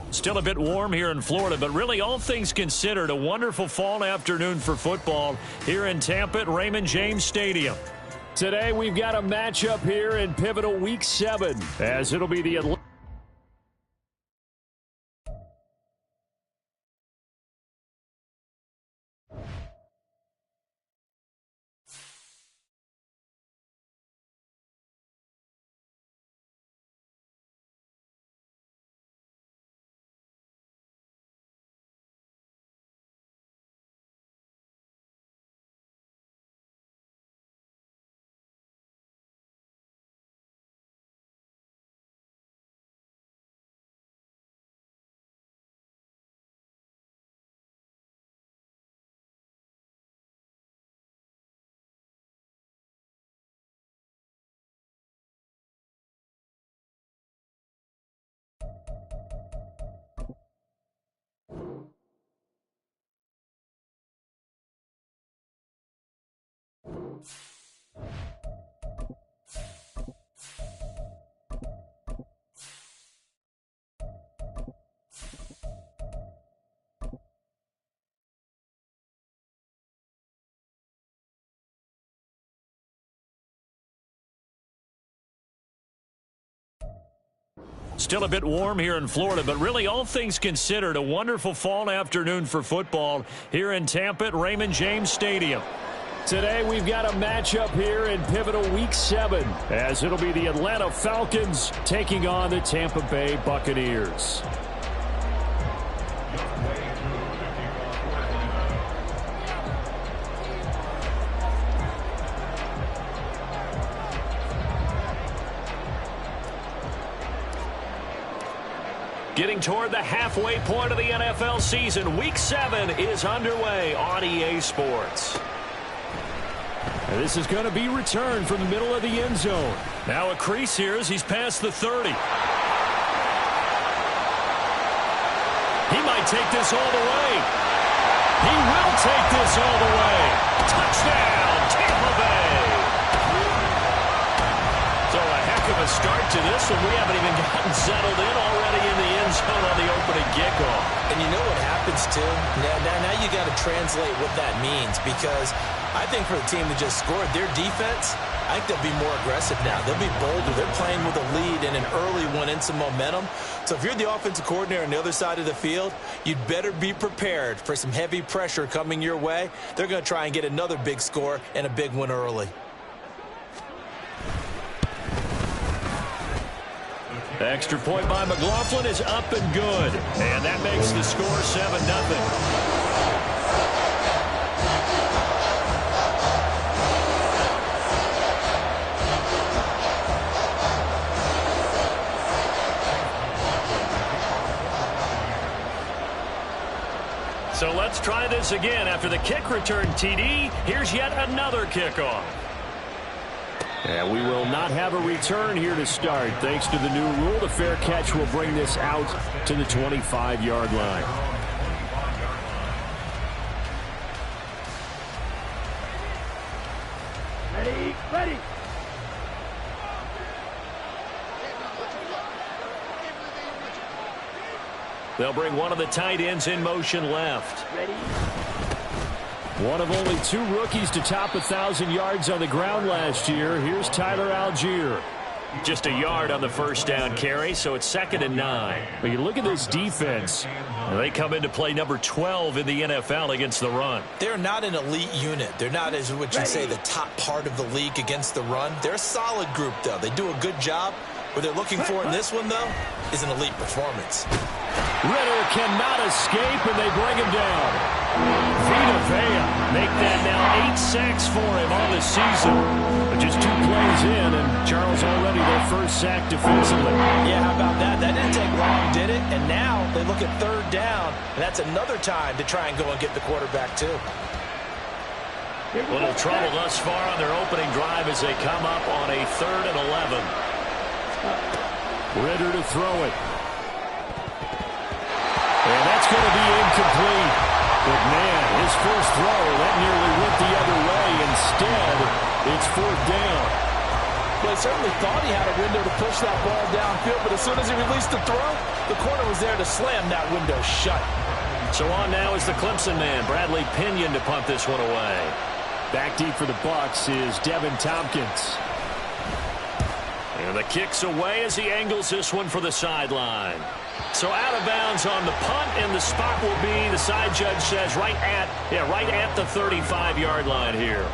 Still a bit warm here in Florida, but really all things considered, a wonderful fall afternoon for football here in Tampa at Raymond James Stadium. Today we've got a matchup here in pivotal Week 7, as it'll be the Still a bit warm here in Florida, but really all things considered, a wonderful fall afternoon for football here in Tampa at Raymond James Stadium. Today we've got a matchup here in pivotal Week 7, as it'll be the Atlanta Falcons taking on the Tampa Bay Buccaneers. Getting toward the halfway point of the NFL season, Week 7 is underway on EA Sports. And this is going to be returned from the middle of the end zone. Now a crease here as he's past the 30. He might take this all the way. He will take this all the way. Touchdown, Tampa Bay. So a heck of a start to this one. We haven't even gotten settled in already in the end zone on the opening kickoff. And you know what happens, too? Now you got to translate what that means, because I think for the team that just scored, their defense, I think they'll be more aggressive now. They'll be bolder. They're playing with a lead and an early one and some momentum. So if you're the offensive coordinator on the other side of the field, you'd better be prepared for some heavy pressure coming your way. They're going to try and get another big score and a big one early. Extra point by McLaughlin is up and good. And that makes the score 7-0. So let's try this again. After the kick return TD, here's yet another kickoff. And we will not have a return here to start. Thanks to the new rule, the fair catch will bring this out to the 25-yard line. Ready. They'll bring one of the tight ends in motion left. Ready. One of only 2 rookies to top 1,000 yards on the ground last year. Here's Tyler Algier. Just a yard on the first down carry, so it's 2nd and 9. But you look at this defense. They come into play number 12 in the NFL against the run. They're not an elite unit. They're not, as what you'd say, the top part of the league against the run. They're a solid group, though. They do a good job. What they're looking for in this one, though, is an elite performance. Ritter cannot escape, and they bring him down. Vita Vea make that now 8 sacks for him on the season. But just 2 plays in, and Charles already their first sack defensively. Yeah, how about that? That didn't take long, did it? And now they look at 3rd down, and that's another time to try and go and get the quarterback, too. Little trouble thus far on their opening drive as they come up on a 3rd and 11. Ritter to throw it. And that's going to be incomplete. But, man, his first throw, that nearly went the other way. Instead, it's 4th down. Well, he certainly thought he had a window to push that ball downfield, but as soon as he released the throw, the corner was there to slam that window shut. So on now is the Clemson man, Bradley Pinion, to punt this one away. Back deep for the Bucs is Devin Tompkins. And the kick's away as he angles this one for the sideline. So out of bounds on the punt, and the spot will be, the side judge says, right at the 35-yard line here.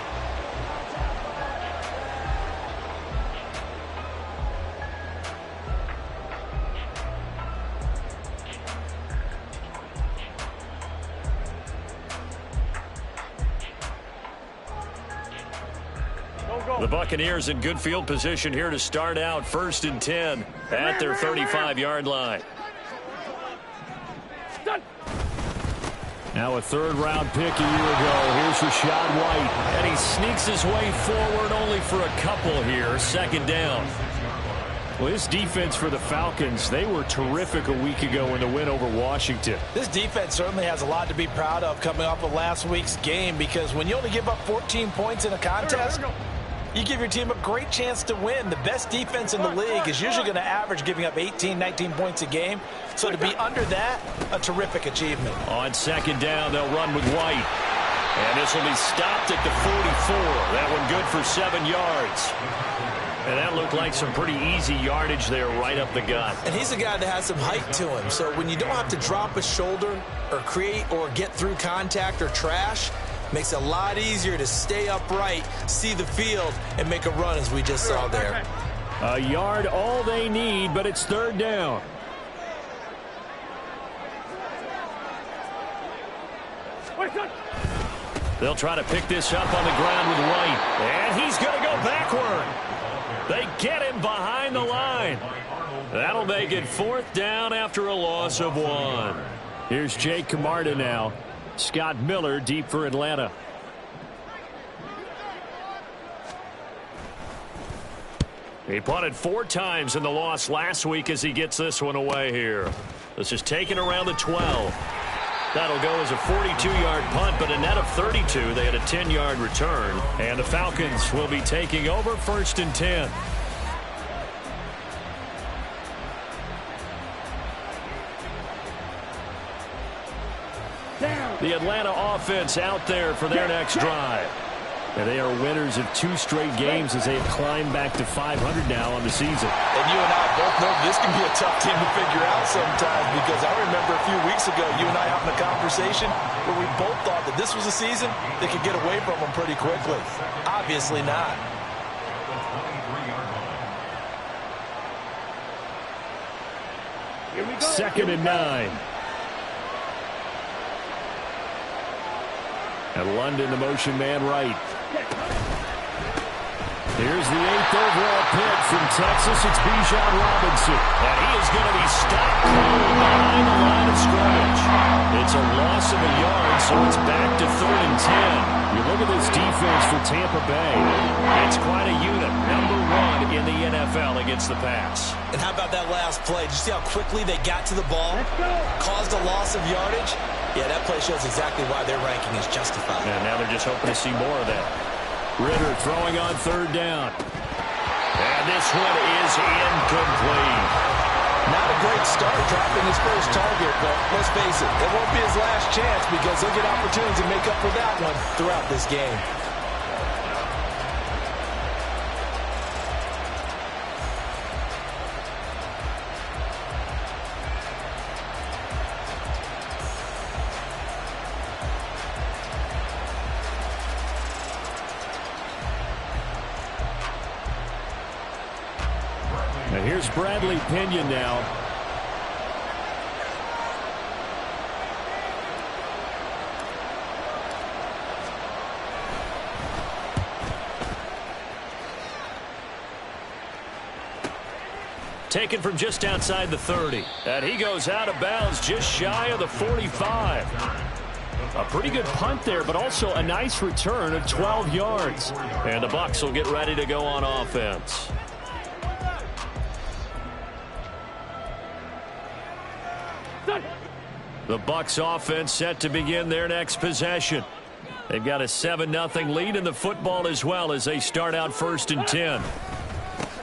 The Buccaneers in good field position here to start out 1st and 10 at their 35-yard line. Now a third-round pick a year ago. Here's Rachaad White. And he sneaks his way forward only for a couple here. 2nd down. Well, this defense for the Falcons, they were terrific a week ago in the win over Washington. This defense certainly has a lot to be proud of coming off of last week's game, because when you only give up 14 points in a contest, you give your team a great chance to win. The best defense in the league is usually going to average giving up 18, 19 points a game. So to be under that, a terrific achievement. On 2nd down, they'll run with White. And this will be stopped at the 44. That one good for 7 yards. And that looked like some pretty easy yardage there right up the gut. And he's a guy that has some height to him. So when you don't have to drop a shoulder or create or get through contact or trash, makes it a lot easier to stay upright, see the field, and make a run as we just saw there. A yard all they need, but it's 3rd down. They'll try to pick this up on the ground with White. And he's going to go backward. They get him behind the line. That'll make it 4th down after a loss of 1. Here's Jake Camarda now. Scott Miller deep for Atlanta. He punted 4 times in the loss last week as he gets this one away here. This is taken around the 12. That'll go as a 42-yard punt, but a net of 32. They had a 10-yard return. And the Falcons will be taking over 1st and 10. The Atlanta offense out there for their next drive. And they are winners of 2 straight games as they have climbed back to 500 now on the season. And you and I both know this can be a tough team to figure out sometimes, because I remember a few weeks ago you and I having a conversation where we both thought that this was a season that could get away from them pretty quickly. Obviously not. Here we go. 2nd and 9. And London, the motion man right. Here's the 8th overall pick from Texas. It's Bijan Robinson. And he is going to be stopped cold behind the line of scrimmage. It's a loss of a yard, so it's back to 3rd and 10. You look at this defense for Tampa Bay. It's quite a unit. Number 1 in the NFL against the pass. And how about that last play? Did you see how quickly they got to the ball? Caused a loss of yardage? Yeah, that play shows exactly why their ranking is justified. And now they're just hoping to see more of that. Ritter throwing on 3rd down. And this one is incomplete. Not a great start dropping his first target, but let's face it, it won't be his last chance, because he'll get opportunities to make up for that one throughout this game. And here's Bradley Pinion now. Taken from just outside the 30. And he goes out of bounds just shy of the 45. A pretty good punt there, but also a nice return of 12 yards. And the Bucs will get ready to go on offense. The Bucs offense set to begin their next possession. They've got a 7-0 lead in the football as well as they start out 1st and 10.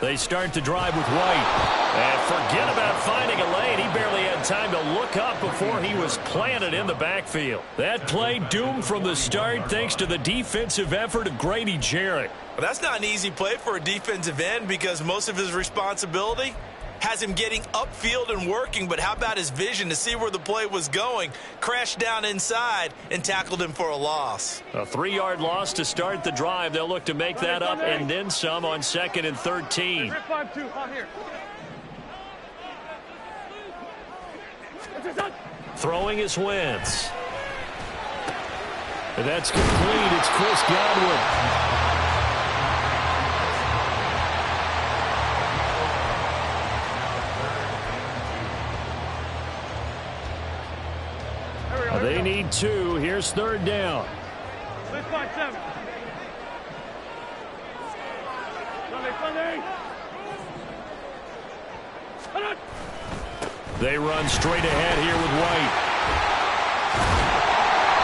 They start the drive with White. And forget about finding a lane. He barely had time to look up before he was planted in the backfield. That play doomed from the start thanks to the defensive effort of Grady Jarrett. Well, that's not an easy play for a defensive end because most of his responsibility has him getting upfield and working, but how about his vision to see where the play was going, crashed down inside, and tackled him for a loss. A 3-yard loss to start the drive. They'll look to make that up and then some on 2nd and 13. Throwing is Wentz. And that's complete. It's Chris Godwin. They need 2. Here's 3rd down. They run straight ahead here with White.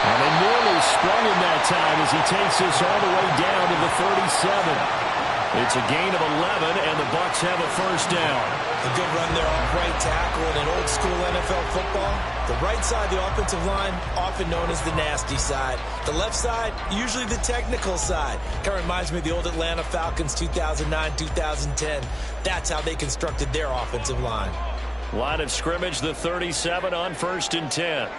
And they nearly sprung him that time as he takes this all the way down to the 37. It's a gain of 11, and the Bucs have a 1st down. A good run there off right tackle in old school NFL football. The right side of the offensive line, often known as the nasty side. The left side, usually the technical side. Kind of reminds me of the old Atlanta Falcons 2009-2010. That's how they constructed their offensive line. Line of scrimmage, the 37 on 1st and 10.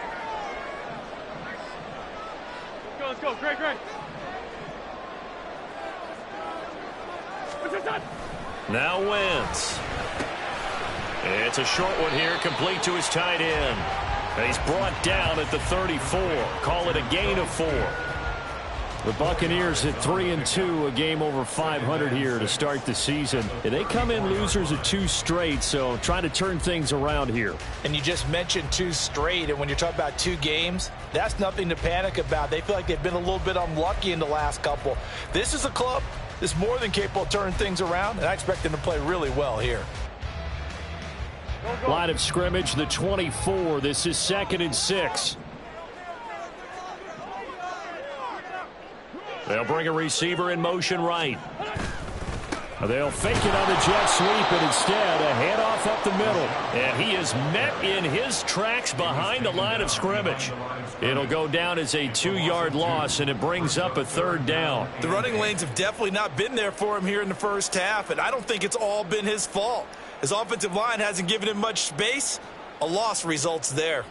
Let's go. Great. Now Wentz. It's a short one here, complete to his tight end. And he's brought down at the 34. Call it a gain of 4. The Buccaneers at 3-2, a game over 500 here to start the season. And they come in losers of 2 straight, so trying to turn things around here. And you just mentioned 2 straight, and when you're talking about 2 games, that's nothing to panic about. They feel like they've been a little bit unlucky in the last couple. This is a club that's more than capable of turning things around, and I expect them to play really well here. Line of scrimmage, the 24. This is 2nd and 6. They'll bring a receiver in motion right. They'll fake it on the jet sweep, and instead a handoff up the middle. And he is met in his tracks behind the line of scrimmage. It'll go down as a 2-yard loss, and it brings up a 3rd down. The running lanes have definitely not been there for him here in the first half, and I don't think it's all been his fault. His offensive line hasn't given him much space. A loss results there.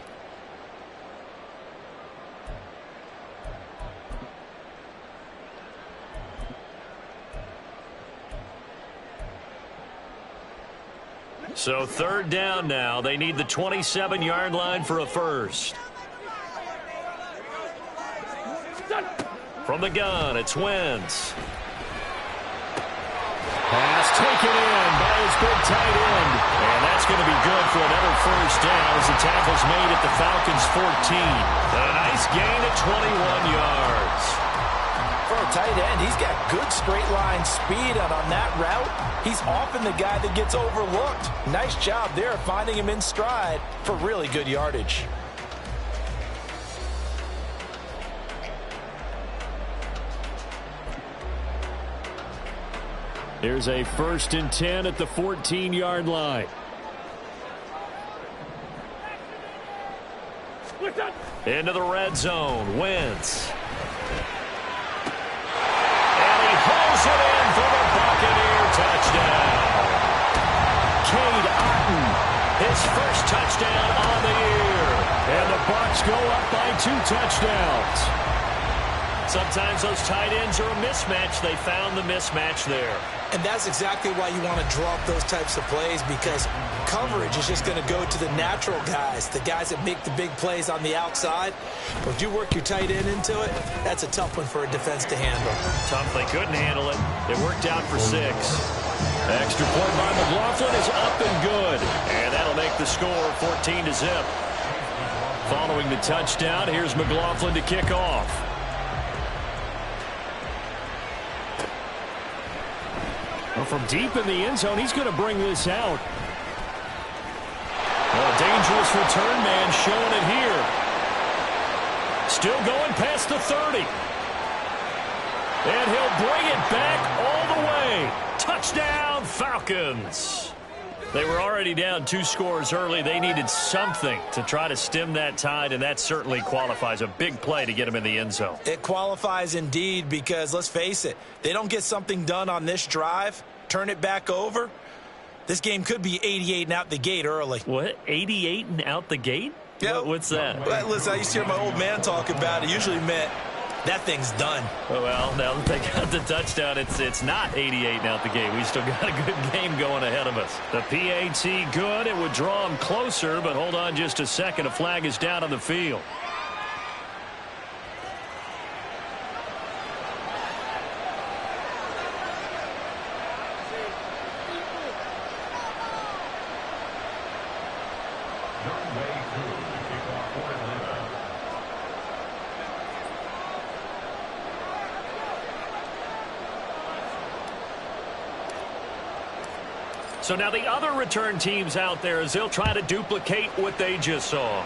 So 3rd down now. They need the 27-yard line for a 1st. From the gun, it's Wentz. Pass taken in by his big tight end. And that's going to be good for another 1st down as the tackle's made at the Falcons' 14. A nice gain of 21 yards. For a tight end, he's got good straight line speed, and on that route, he's often the guy that gets overlooked. Nice job there finding him in stride for really good yardage. Here's a 1st and 10 at the 14-yard line. Into the red zone, Wentz. And he hauls it in for the Buccaneer touchdown. Cade Otton, his 1st touchdown on the year. And the Bucs go up by 2 touchdowns. Sometimes those tight ends are a mismatch. They found the mismatch there. And that's exactly why you want to draw up those types of plays, because coverage is just going to go to the natural guys, the guys that make the big plays on the outside. But if you work your tight end into it, that's a tough one for a defense to handle. Tough, they couldn't handle it. It worked out for 6. Extra point by McLaughlin is up and good. And that'll make the score 14-0. Following the touchdown, here's McLaughlin to kick off. Well, from deep in the end zone, he's going to bring this out. Well, a dangerous return man showing it here. Still going past the 30. And he'll bring it back all the way. away. Touchdown, Falcons. They were already down 2 scores early. They needed something to try to stem that tide, and that certainly qualifies. A big play to get them in the end zone. It qualifies indeed because, let's face it, they don't get something done on this drive, turn it back over, this game could be 88 and out the gate early. What, 88 and out the gate? Yeah. What's that? Well, listen, I used to hear my old man talk about it. Usually meant that thing's done. Well, now that they got the touchdown, it's not 88 and out the gate. We still got a good game going ahead of us. The PAT good. It would draw them closer, but hold on just a second. A flag is down on the field. So now the other return teams out there as they'll try to duplicate what they just saw.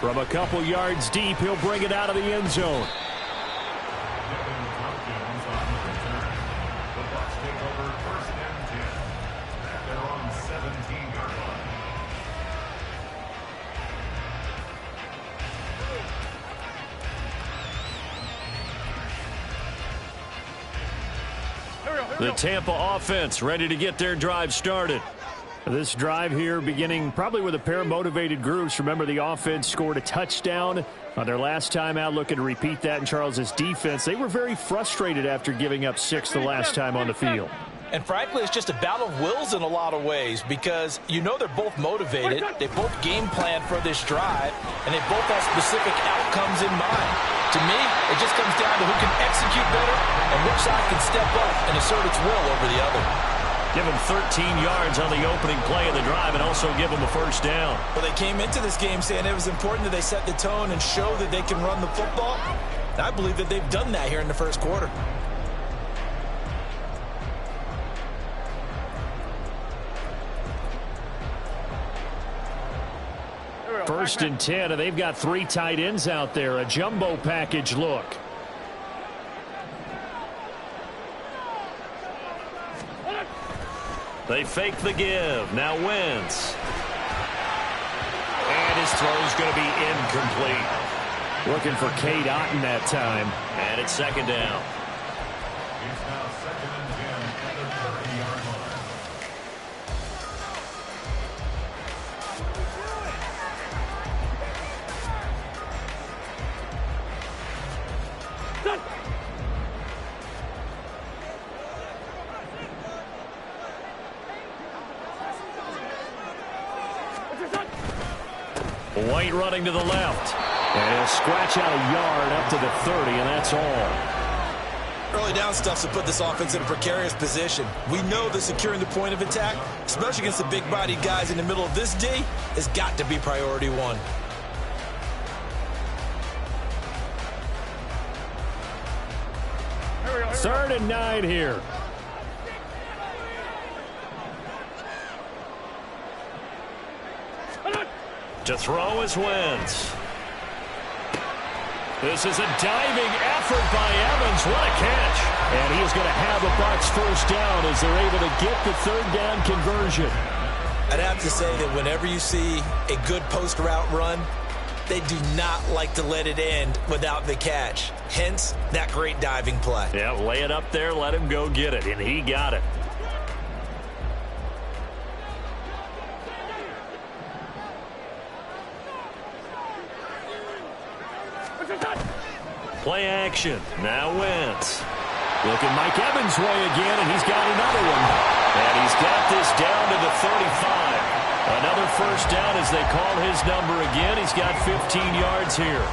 From a couple yards deep, he'll bring it out of the end zone. The Tampa offense ready to get their drive started. This drive here beginning probably with a pair of motivated groups. Remember, the offense scored a touchdown on their last time out, looking to repeat that in Charles's defense. They were very frustrated after giving up 6 the last time on the field. And frankly, it's just a battle of wills in a lot of ways because you know they're both motivated. They both game plan for this drive, and they both have specific outcomes in mind. To me, it just comes down to who can execute better and which side can step up and assert its will over the other. Give them 13 yards on the opening play of the drive and also give them a first down. Well, they came into this game saying it was important that they set the tone and show that they can run the football. I believe that they've done that here in the first quarter. First and 10, and they've got 3 tight ends out there. A jumbo package look. They fake the give. Now Wentz. And his throw's going to be incomplete. Looking for Cade Otton that time. And it's second down. It's now second and 10 at the 30-yard line. White running to the left. And he'll scratch out a yard up to the 30, and that's all. Early down stuff to put this offense in a precarious position. We know that securing the point of attack, especially against the big-bodied guys in the middle of this D, has got to be priority one. Third and 9 here. To throw is Wentz. This is a diving effort by Evans. What a catch. And he is going to have a Bucs first down as they're able to get the third down conversion. I'd have to say that whenever you see a good post route run, they do not like to let it end without the catch. Hence, that great diving play. Yeah, lay it up there, let him go get it, and he got it. Play action. Now Wentz. Looking Mike Evans' way again, and he's got another one. And he's got this down to the 35. Another first down as they call his number again. He's got 15 yards here.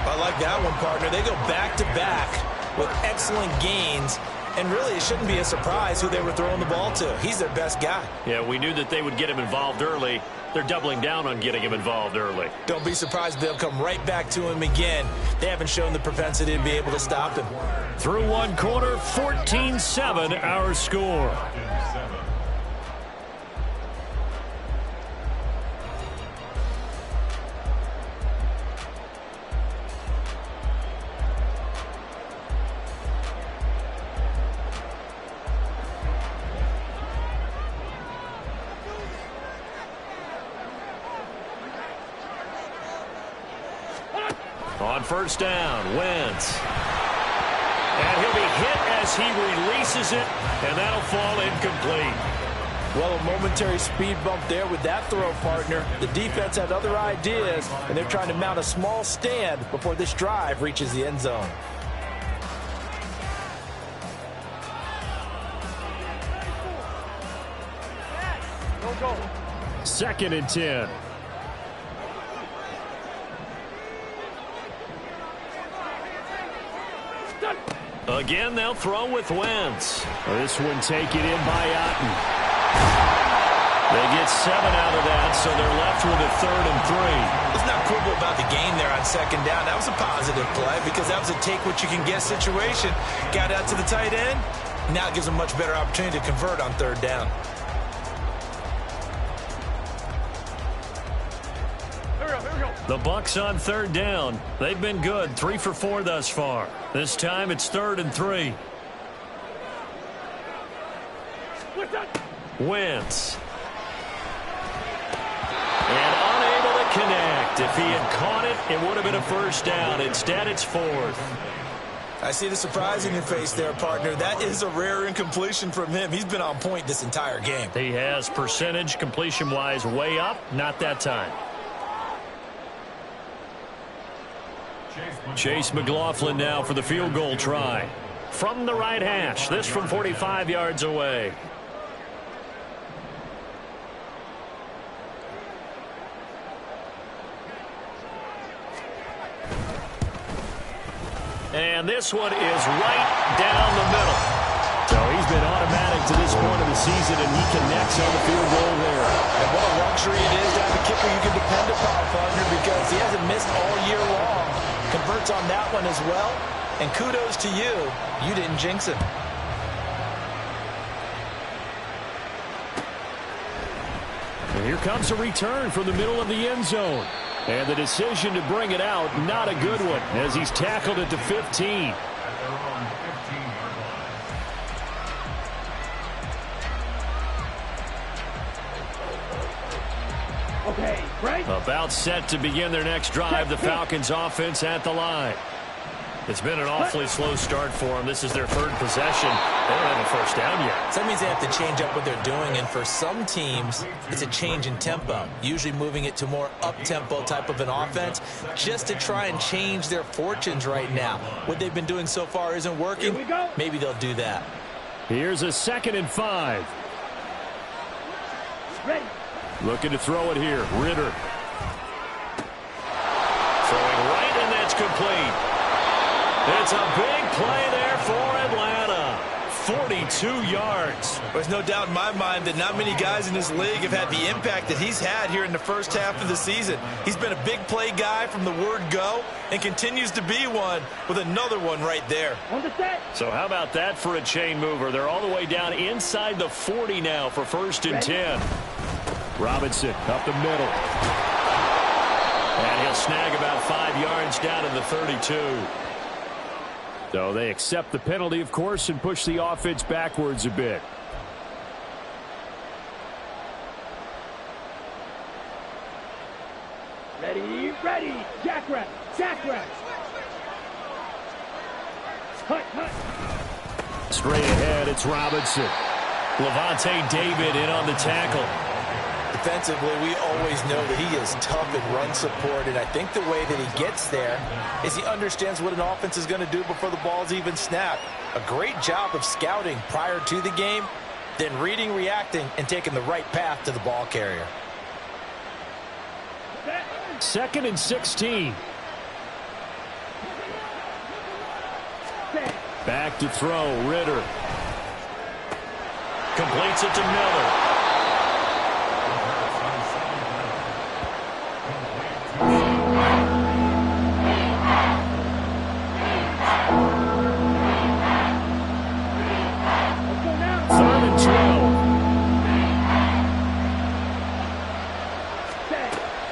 I like that one, partner. They go back-to-back with excellent gains. And really, it shouldn't be a surprise who they were throwing the ball to. He's their best guy. Yeah, we knew that they would get him involved early. They're doubling down on getting him involved early. Don't be surprised if they'll come right back to him again. They haven't shown the propensity to be able to stop him. Through one quarter, 14-7 our score. On first down, Wentz. And he'll be hit as he releases it, and that'll fall incomplete. Well, a momentary speed bump there with that throw, partner. The defense had other ideas, and they're trying to mount a small stand before this drive reaches the end zone. Go. 2nd and 10. Again, they'll throw with Wentz. This one taken in by Otten. They get 7 out of that, so they're left with a 3rd and 3. Let's not quibble about the gain there on 2nd down. That was a positive play because that was a take-what-you-can-get situation. Got out to the tight end. Now it gives them a much better opportunity to convert on 3rd down. The Bucs on 3rd down. They've been good, 3 for 4 thus far. This time it's 3rd and 3. Wentz. And unable to connect. If he had caught it, it would have been a first down. Instead, it's 4th. I see the surprise in your face there, partner. That is a rare incompletion from him. He's been on point this entire game. He has percentage completion-wise way up. Not that time. Chase McLaughlin now for the field goal try. From the right hash. This from 45 yards away. And this one is right down the middle. So he's been automatic to this point of the season, and he connects on the field goal there. And what a luxury it is to have a kicker you can depend upon, partner, because he hasn't missed all year long. Converts on that one as well. And kudos to you. You didn't jinx him. And here comes a return from the middle of the end zone. And the decision to bring it out, not a good one, as he's tackled at the 15. Okay, right. About set to begin their next drive, the Falcons offense at the line. It's been an awfully slow start for them. This is their 3rd possession. They don't have a first down yet. So that means they have to change up what they're doing, and for some teams, it's a change in tempo, usually moving it to more up-tempo type of an offense, just to try and change their fortunes right now. What they've been doing so far isn't working. Here we go. Maybe they'll do that. Here's a 2nd and 5. Ready. Looking to throw it here. Ritter. Throwing right, and that's complete. It's a big play there for Atlanta. 42 yards. There's no doubt in my mind that not many guys in this league have had the impact that he's had here in the first half of the season. He's been a big play guy from the word go and continues to be one with another one right there. On the set. So how about that for a chain mover? They're all the way down inside the 40 now for 1st and 10. Robinson up the middle. And he'll snag about 5 yards down to the 32. So they accept the penalty, of course, and push the offense backwards a bit. Ready, ready. Jackrabbit, jackrabbit. Hut, hut. Straight ahead, it's Robinson. Levante David in on the tackle. Defensively, we always know that he is tough in run support, and I think the way that he gets there is he understands what an offense is going to do before the ball's even snapped. A great job of scouting prior to the game, then reading, reacting, and taking the right path to the ball carrier. 2nd and 16. Back to throw, Ritter. Completes it to Miller.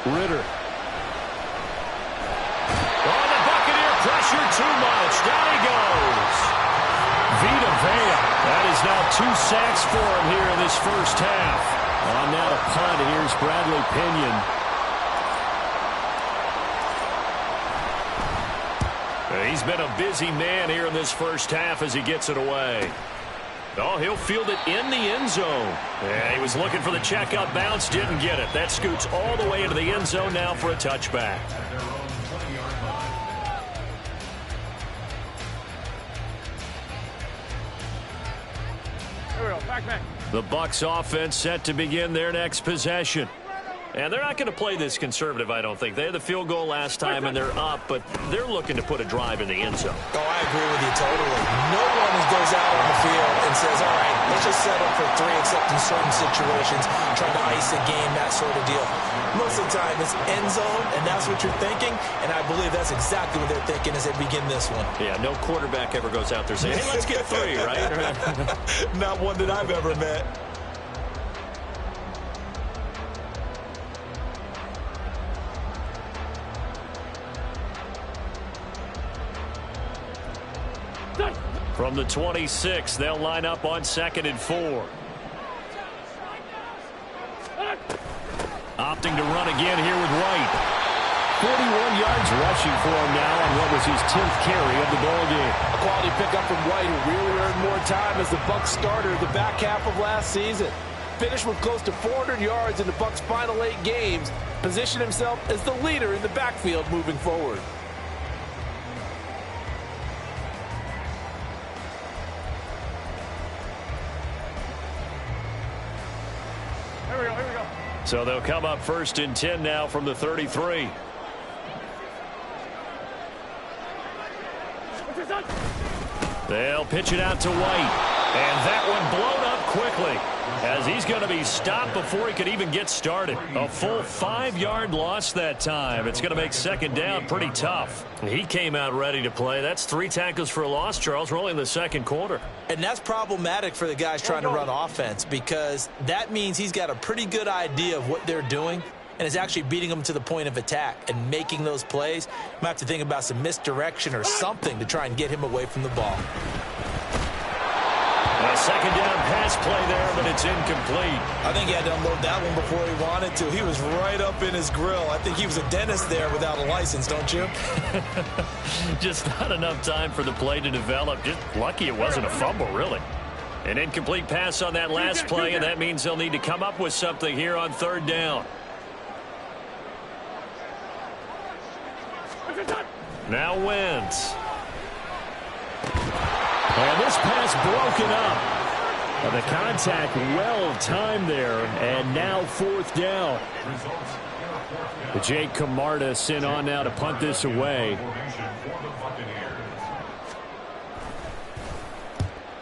Ritter. Oh, the Buccaneer pressure too much. Down he goes. Vita Vea. That is now 2 sacks for him here in this first half. On now to punt, here's Bradley Pinion. He's been a busy man here in this first half as he gets it away. Oh, he'll field it in the end zone. Yeah, he was looking for the checkup bounce, didn't get it. That scoots all the way into the end zone now for a touchback. Here we go. Back. The Bucs offense set to begin their next possession. And they're not going to play this conservative, I don't think. They had the field goal last time, and they're up, but they're looking to put a drive in the end zone. Oh, I agree with you totally. No one goes out on the field and says, all right, let's just settle for 3, except in certain situations, trying to ice a game, that sort of deal. Most of the time, it's end zone, and that's what you're thinking, and I believe that's exactly what they're thinking as they begin this one. Yeah, no quarterback ever goes out there saying, hey, let's get 3, right? Not one that I've ever met. From the 26, they'll line up on 2nd and 4. Opting to run again here with Wright. 41 yards rushing for him now on what was his 10th carry of the ball game. A quality pickup from White, who really earned more time as the Bucs starter the back half of last season. Finished with close to 400 yards in the Bucs' final 8 games. Positioned himself as the leader in the backfield moving forward. Here we go. So they'll come up 1st and 10 now from the 33. They'll pitch it out to White. And that one blown up quickly as he's going to be stopped before he could even get started. A full 5-yard loss that time. It's going to make 2nd down pretty tough. He came out ready to play. That's 3 tackles for a loss, Charles, rolling in the 2nd quarter. And that's problematic for the guys trying to run offense, because that means he's got a pretty good idea of what they're doing and is actually beating them to the point of attack and making those plays. Might have to think about some misdirection or something to try and get him away from the ball. A 2nd down pass play there, but it's incomplete. I think he had to unload that one before he wanted to. He was right up in his grill. I think he was a dentist there without a license, don't you? Just not enough time for the play to develop. Just lucky it wasn't a fumble, really. An incomplete pass on that last play, and that means they'll need to come up with something here on 3rd down. Now Wentz. And this pass broken up. The contact well timed there, and now 4th down. Jake Camarda sent on now to punt this away.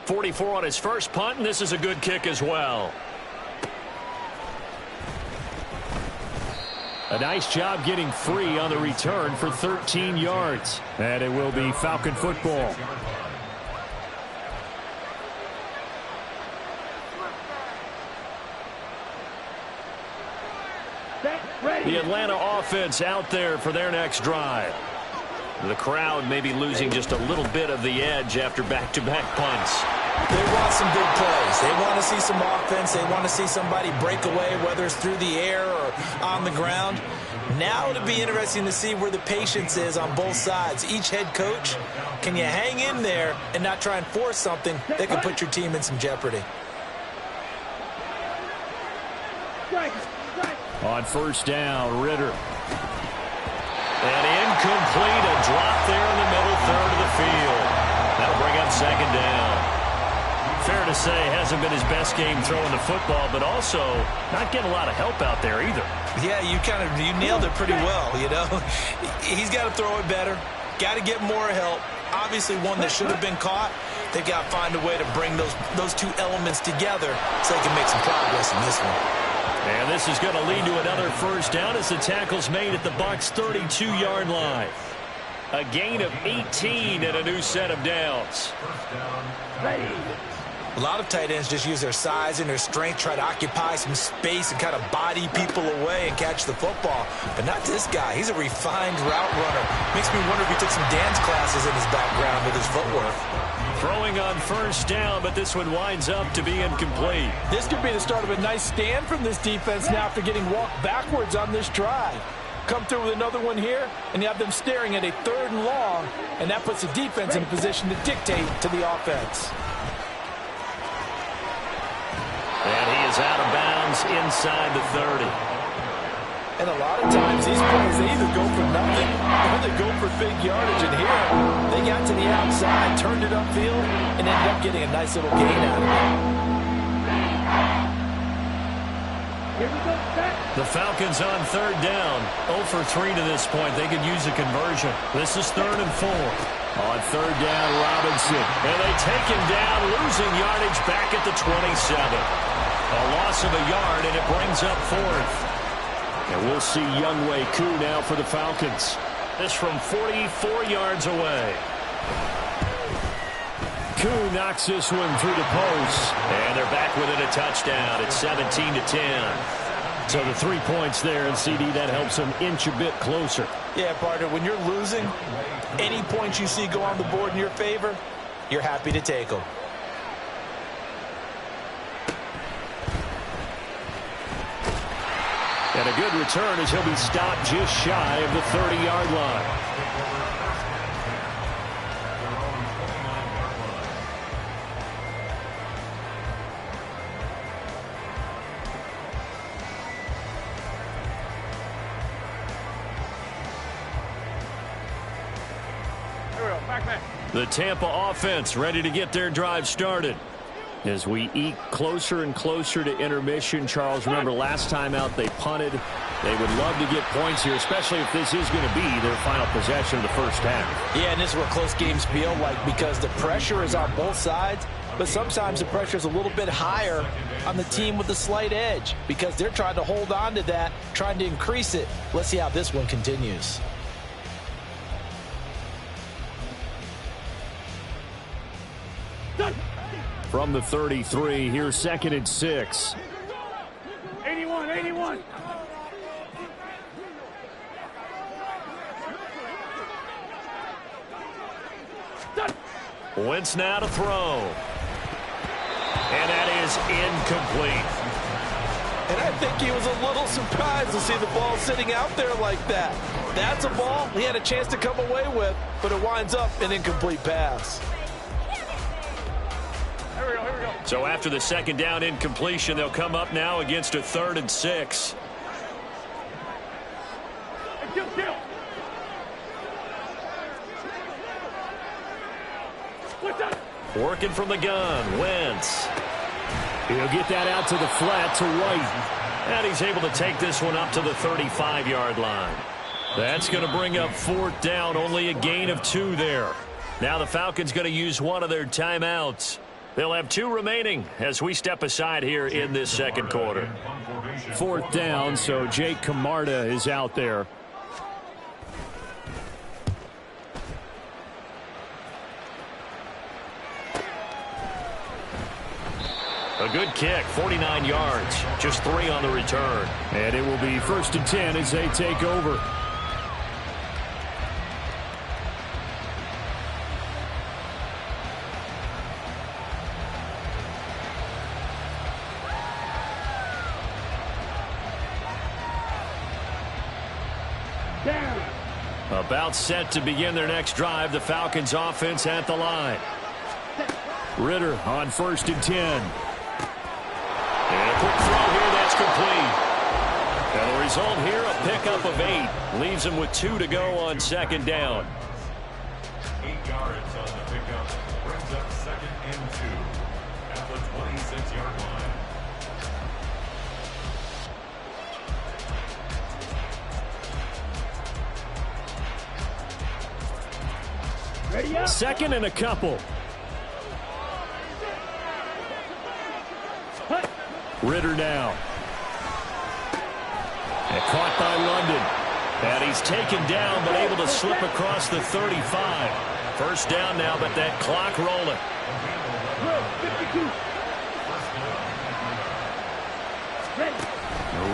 44 on his first punt, and this is a good kick as well. A nice job getting free on the return for 13 yards. And it will be Falcon football. The Atlanta offense out there for their next drive. The crowd may be losing just a little bit of the edge after back-to-back punts. They want some big plays. They want to see some offense. They want to see somebody break away, whether it's through the air or on the ground. Now it'll be interesting to see where the patience is on both sides. Each head coach, can you hang in there and not try and force something that could put your team in some jeopardy? On 1st down, Ritter. And incomplete, a drop there in the middle 3rd of the field. That'll bring up 2nd down. Fair to say, hasn't been his best game throwing the football, but also not getting a lot of help out there either. Yeah, you nailed it pretty well, you know. He's got to throw it better. Got to get more help. Obviously one that should have been caught. They've got to find a way to bring those 2 elements together so they can make some progress in this one. And this is going to lead to another 1st down as the tackle's made at the Bucs' 32-yard line. A gain of 18 and a new set of downs. A lot of tight ends just use their size and their strength, try to occupy some space and kind of body people away and catch the football. But not this guy. He's a refined route runner. Makes me wonder if he took some dance classes in his background with his footwork. Throwing on 1st down, but this one winds up to be incomplete. This could be the start of a nice stand from this defense now after getting walked backwards on this drive. come through with another one here, and you have them staring at a 3rd and long, and that puts the defense in a position to dictate to the offense. And he is out of bounds inside the 30. And a lot of times these plays, they either go for nothing or they go for big yardage. And here, they got to the outside, turned it upfield, and ended up getting a nice little gain out of it. The Falcons on 3rd down. 0 for 3 to this point. They could use a conversion. This is 3rd and 4. On 3rd down, Robinson. And they take him down, losing yardage back at the 27. A loss of a yard, and it brings up 4th. And we'll see Younghoe Koo now for the Falcons. This from 44 yards away. Koo knocks this one through the post. And they're back within a touchdown. It's 17-10. So the 3 points there, and CD, that helps them inch a bit closer. Yeah, partner, when you're losing, any points you see go on the board in your favor, you're happy to take them. And a good return as he'll be stopped just shy of the 30-yard line. Here we go, back man. The Tampa offense ready to get their drive started. As we eke closer and closer to intermission, Charles, remember last time out they punted. They would love to get points here, especially if this is going to be their final possession of the first half. Yeah, and this is what close games feel like because the pressure is on both sides, but sometimes the pressure is a little bit higher on the team with the slight edge because they're trying to hold on to that, trying to increase it. Let's see how this one continues. From the 33, here's 2nd and 6. 81, 81. Wentz now to throw. And that is incomplete. And I think he was a little surprised to see the ball sitting out there like that. That's a ball he had a chance to come away with, but it winds up an incomplete pass. Here we go, here we go. So after the 2nd down incompletion, they'll come up now against a 3rd and 6. Hey, kill. What's that? Working from the gun, Wentz. He'll get that out to the flat to White. And he's able to take this one up to the 35-yard line. That's going to bring up 4th down, only a gain of 2 there. Now the Falcons going to use one of their timeouts. They'll have 2 remaining as we step aside here in this 2nd quarter. 4th down, so Jake Camarda is out there. A good kick, 49 yards, just 3 on the return. And it will be 1st and 10 as they take over. About set to begin their next drive. The Falcons offense at the line. Ritter on 1st and 10. And a quick throw here that's complete. And the result here, a pickup of 8. Leaves them with 2 to go on 2nd down. 8 yards on the pickup. Brings up 2nd and 2 at the 26-yard line. 2nd and a couple. Ritter now. And caught by London. And he's taken down but able to slip across the 35. 1st down now, but that clock rolling.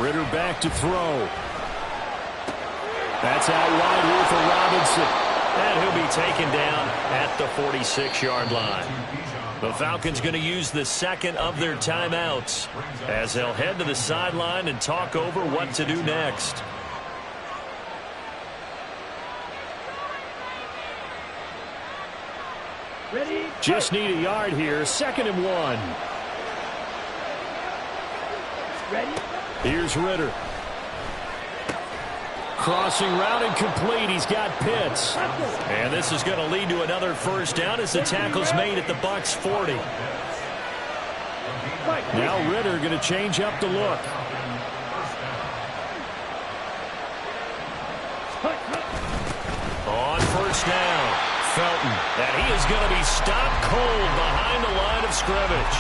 Ritter back to throw. That's out wide here for Robinson. And he'll be taken down at the 46-yard line. The Falcons going to use the 2nd of their timeouts as they'll head to the sideline and talk over what to do next. Just need a yard here. 2nd and 1. Ready? Here's Ritter. Crossing route and complete. He's got Pitts. And this is going to lead to another first down as the tackle's made at the Bucs 40. Now Ritter going to change up the look. On first down, Felton. And he is going to be stopped cold behind the line of scrimmage.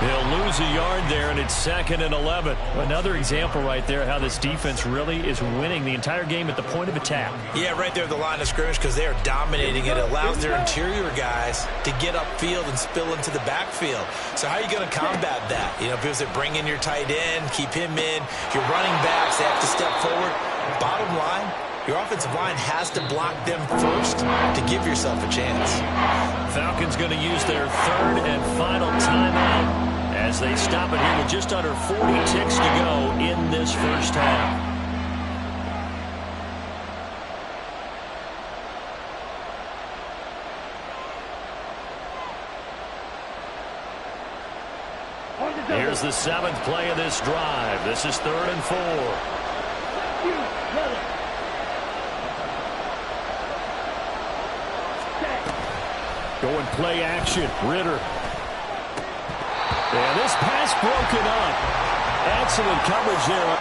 He'll lose a yard there, and it's 2nd and 11. Another example right there how this defense really is winning the entire game at the point of attack. Yeah, right there at the line of scrimmage because they are dominating it. It allows their interior guys to get upfield and spill into the backfield. So how are you going to combat that? You know, because they bring in your tight end, keep him in. Your running backs, they have to step forward. Bottom line, your offensive line has to block them first to give yourself a chance. Falcons going to use their 3rd and final timeout as they stop it here with just under 40 ticks to go in this first half. Here's the 7th play of this drive. This is 3rd and 4. Going play action. Ritter. And this pass broken up. Excellent coverage there.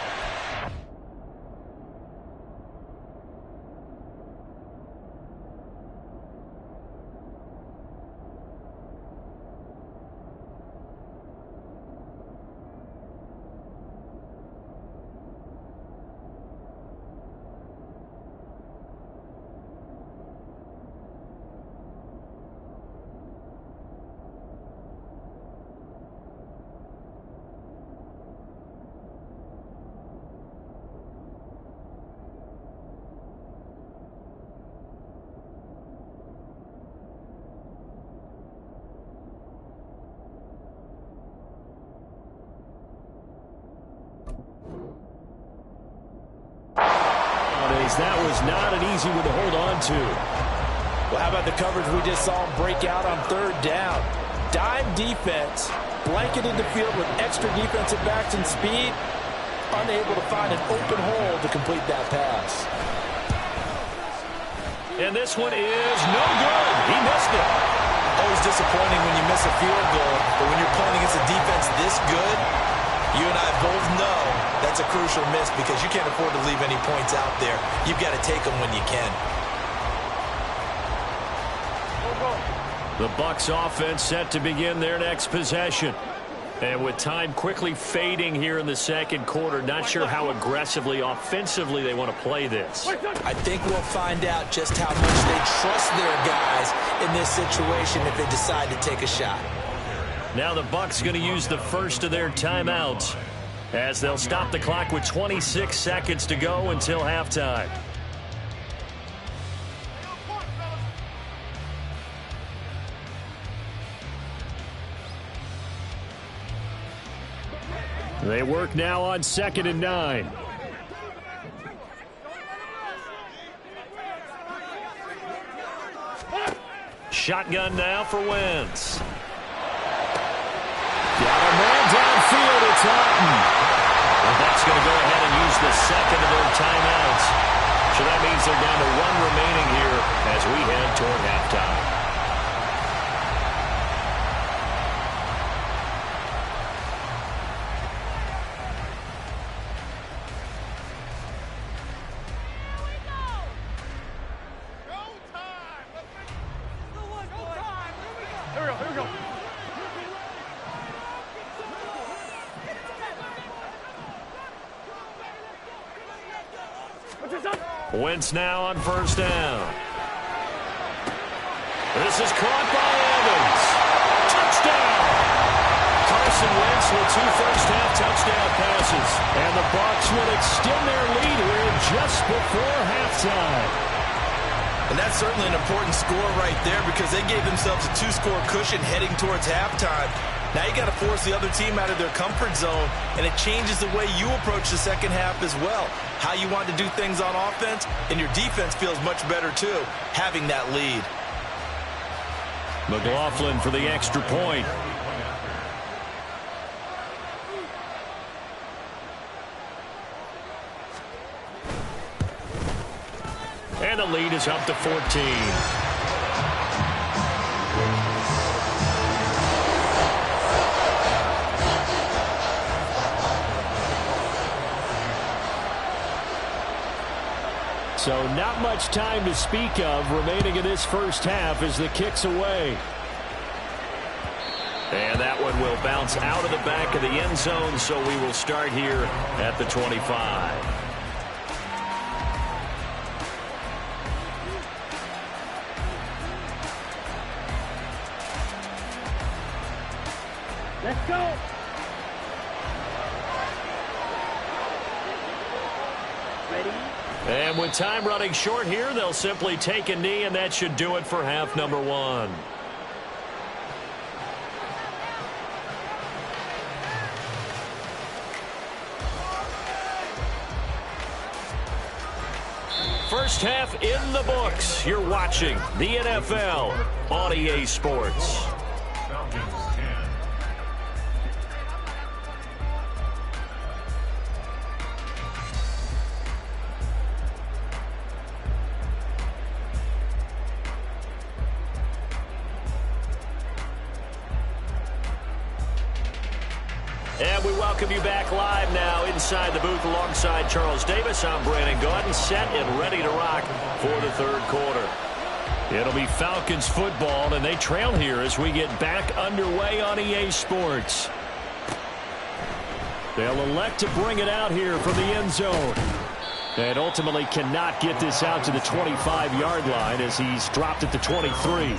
That was not an easy one to hold on to. Well, how about the coverage we just saw him break out on 3rd down? Dime defense, blanketed the field with extra defensive backs and speed, unable to find an open hole to complete that pass. And this one is no good. He missed it. Always disappointing when you miss a field goal, but when you're playing against a defense this good, you and I both know that's a crucial miss because you can't afford to leave any points out there. You've got to take them when you can. The Bucs offense set to begin their next possession. And with time quickly fading here in the 2nd quarter, not sure how aggressively, offensively they want to play this. I think we'll find out just how much they trust their guys in this situation if they decide to take a shot. Now the Bucs going to use the first of their timeouts as they'll stop the clock with 26 seconds to go until halftime. They work now on 2nd and 9. Shotgun now for Wentz. Got a man downfield. It's Hutton. And that's going to go ahead and use the 2nd of their timeouts. So that means they're down to 1 remaining here as we head toward halftime. Wentz now on first down. This is caught by Evans. Touchdown! Carson Wentz with 2 first-half touchdown passes. And the Bucs will extend their lead here just before halftime. And that's certainly an important score right there because they gave themselves a 2-score cushion heading towards halftime. Now you got to force the other team out of their comfort zone, and it changes the way you approach the second half as well. How you want to do things on offense, and your defense feels much better too, having that lead. McLaughlin for the extra point. And the lead is up to 14. So not much time to speak of remaining in this first half as the kick's away. And that one will bounce out of the back of the end zone, so we will start here at the 25. Let's go. Ready? And with time running short here, they'll simply take a knee, and that should do it for half number one. First half in the books. You're watching the NFL on EA Sports. Falcons 10. And we welcome you back live now inside the booth alongside Charles Davis. I'm Brandon Gaudin, set and ready to rock for the third quarter. It'll be Falcons football, and they trail here as we get back underway on EA Sports. They'll elect to bring it out here from the end zone. And ultimately cannot get this out to the 25-yard line as he's dropped at the 23.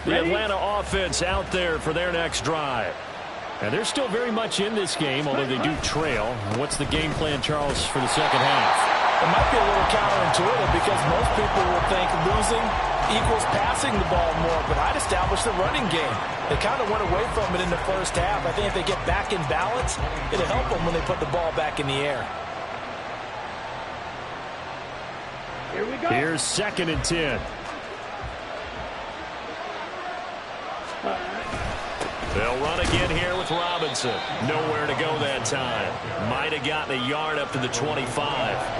The Atlanta offense out there for their next drive. And they're still very much in this game, although they do trail. What's the game plan, Charles, for the second half? It might be a little counterintuitive because most people will think losing equals passing the ball more, but I'd establish the running game. They kind of went away from it in the first half. I think if they get back in balance, it'll help them when they put the ball back in the air. Here we go. Here's 2nd and 10. They'll run again here with Robinson. Nowhere to go that time. Might have gotten a yard up to the 25.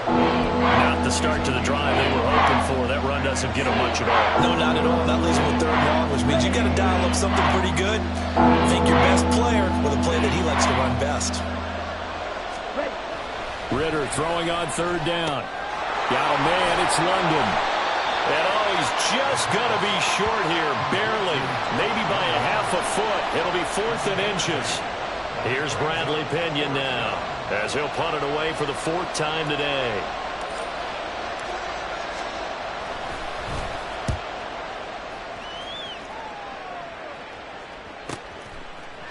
Not the start to the drive they were hoping for. That run doesn't get them much at all. No, not at all. That leaves them with 3rd and long, which means you got to dial up something pretty good. Think your best player with a play that he likes to run best. Ritter throwing on 3rd down. Got a man, it's London. And oh, he's just going to be short here, barely. Maybe by a half a foot. It'll be 4th and inches. Here's Bradley Pinion now, as he'll punt it away for the 4th time today.